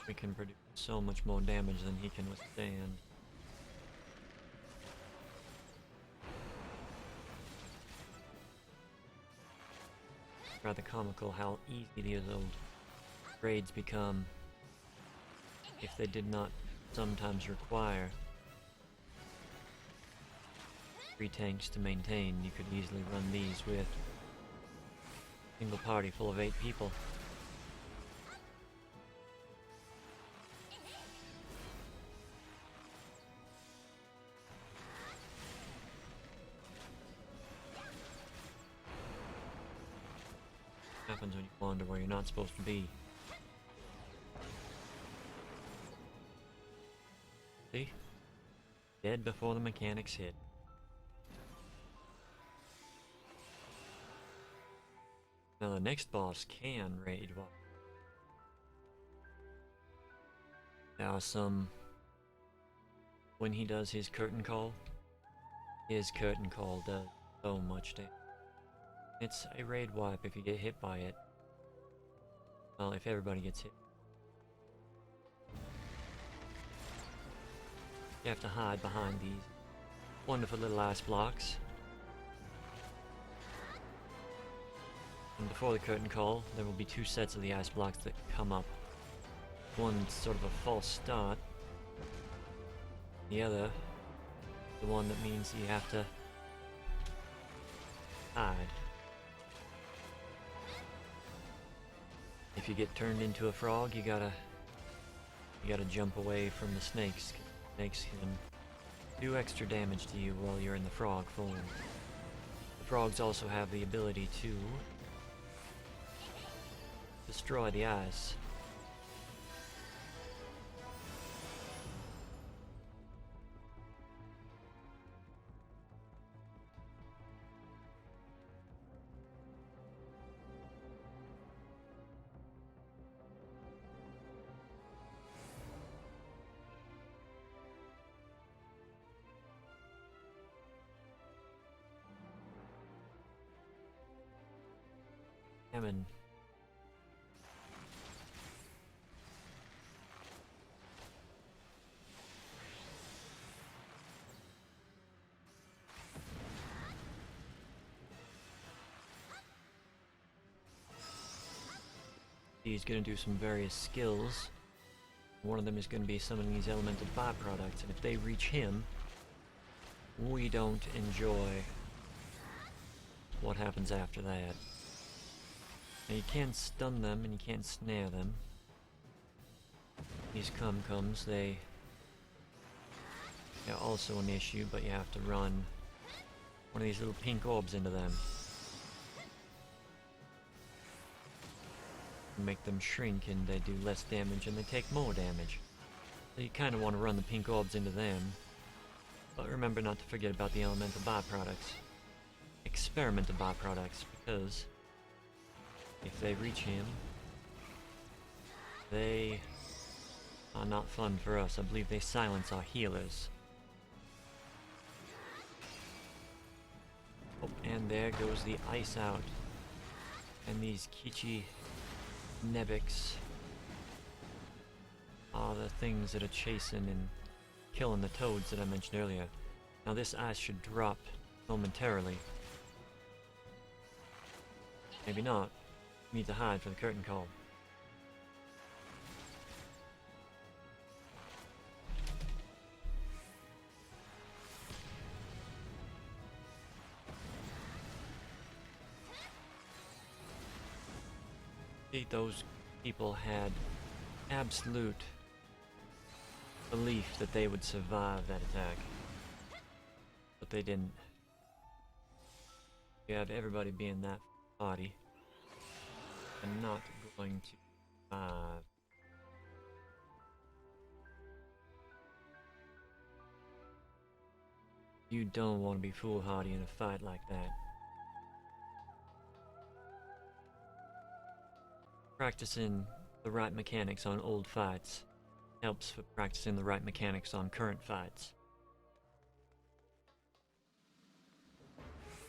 We can produce so much more damage than he can withstand. Rather comical how easy these old raids become if they did not sometimes require 3 tanks to maintain. You could easily run these with a single party full of 8 people. Happens when you wander where you're not supposed to be. See? Dead before the mechanics hit. Now the next boss can raid one. There are some... When he does his curtain call does so much damage. It's a raid wipe if you get hit by it. Well, if everybody gets hit. You have to hide behind these wonderful little ice blocks. And before the curtain call, there will be 2 sets of the ice blocks that come up. One's sort of a false start. The other, the one that means you have to hide. If you get turned into a frog, you gotta jump away from the snakes. Snakes can do extra damage to you while you're in the frog form. The frogs also have the ability to destroy the ice. Salmon. He's going to do some various skills. One of them is going to be summoning these elemental byproducts, and if they reach him, we don't enjoy what happens after that. Now you can stun them and you can snare them. These cum-cums, they're also an issue, but you have to run one of these little pink orbs into them. Make them shrink and they do less damage and they take more damage. So you kind of want to run the pink orbs into them. But remember not to forget about the elemental byproducts. Experimental byproducts, because if they reach him, they are not fun for us. I believe they silence our healers. Oh, and there goes the ice out. And these Kichi Nebics are the things that are chasing and killing the toads that I mentioned earlier. Now this ice should drop momentarily. Maybe not. We need to hide for the curtain call. See, those people had absolute belief that they would survive that attack. But they didn't. You have everybody being that body. I'm not going to survive. You don't want to be foolhardy in a fight like that. Practicing the right mechanics on old fights helps for practicing the right mechanics on current fights.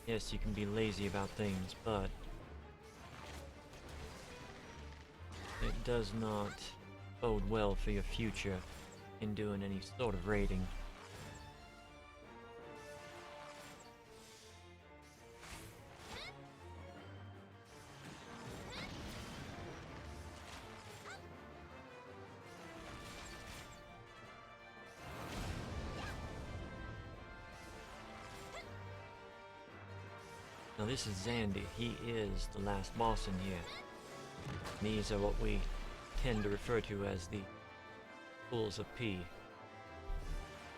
Yes, you can be lazy about things, but it does not bode well for your future in doing any sort of raiding. Now this is Zandy. He is the last boss in here. These are what we tend to refer to as the pools of pee.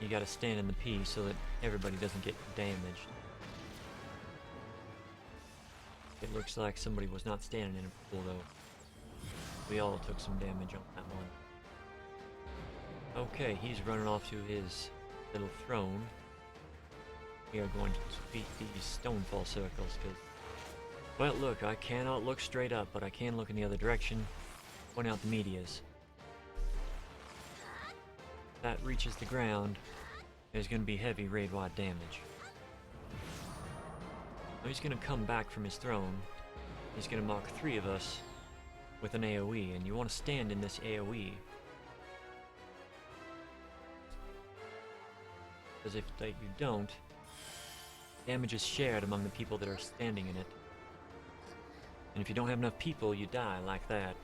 You gotta stand in the pee so that everybody doesn't get damaged. It looks like somebody was not standing in a pool though. We all took some damage on that one. Okay, he's running off to his little throne. We are going to defeat these stonefall circles because, well, look, I cannot look straight up, but I can look in the other direction, point out the medias. If that reaches the ground, there's going to be heavy raid-wide damage. Now he's going to come back from his throne. He's going to mark 3 of us with an AoE, and you want to stand in this AoE. Because if you don't, damage is shared among the people that are standing in it. And if you don't have enough people, you die like that.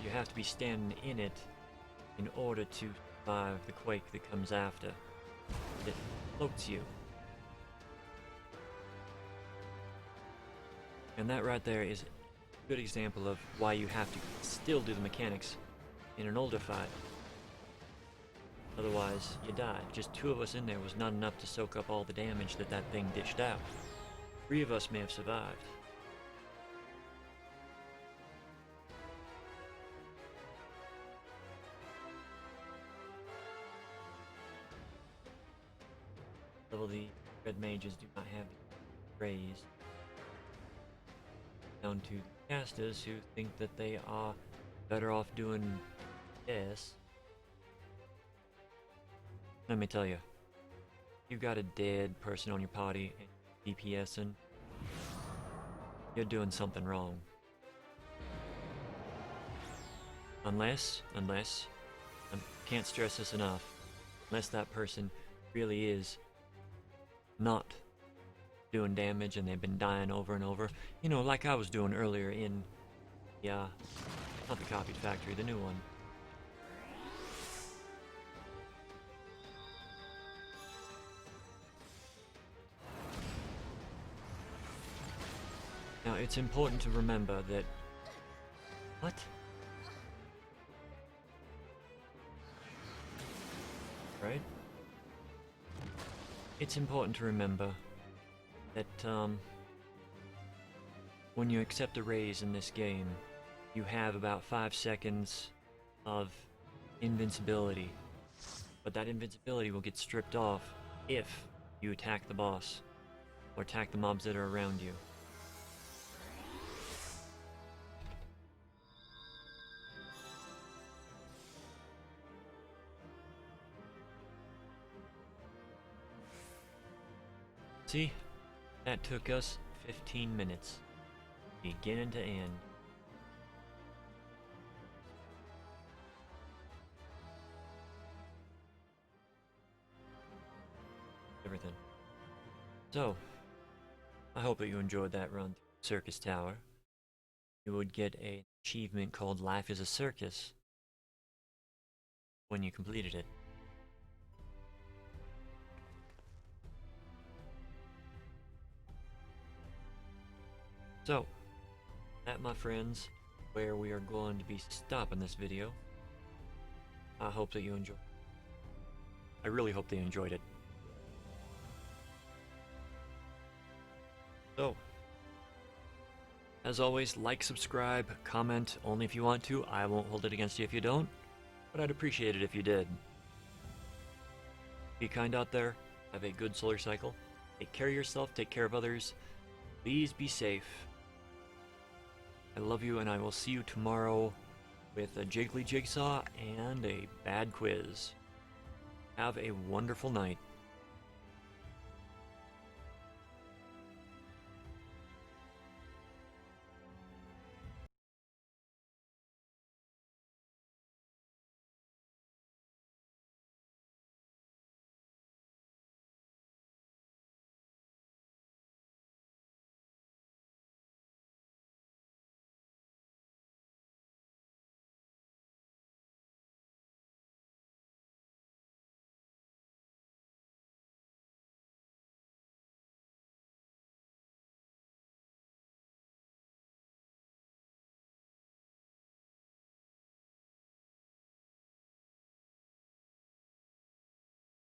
You have to be standing in it in order to survive the quake that comes after. It floats you. And that right there is a good example of why you have to still do the mechanics in an older fight. Otherwise, you die. Just 2 of us in there was not enough to soak up all the damage that that thing dished out. 3 of us may have survived. Although the red mages do not have the raised. Down to the casters who think that they are better off doing this. Let me tell you, you've got a dead person on your party and DPSing, you're doing something wrong. Unless, I can't stress this enough, unless that person really is not doing damage and they've been dying over and over, you know, like I was doing earlier in, not the copied factory, the new one. Now, it's important to remember that... What? Right? It's important to remember that, when you accept a raise in this game, you have about 5 seconds of invincibility. But that invincibility will get stripped off if you attack the boss, or attack the mobs that are around you. See, that took us 15 minutes, beginning to end. Everything. So, I hope that you enjoyed that run through Circus Tower. You would get an achievement called Life is a Circus when you completed it. So, that, my friends, where we are going to be stopping this video. I hope that you enjoyed. I really hope that you enjoyed it. So, as always, like, subscribe, comment, only if you want to. I won't hold it against you if you don't, but I'd appreciate it if you did. Be kind out there. Have a good solar cycle. Take care of yourself. Take care of others. Please be safe. I love you, and I will see you tomorrow with a Jiggly Jigsaw and a bad quiz. Have a wonderful night.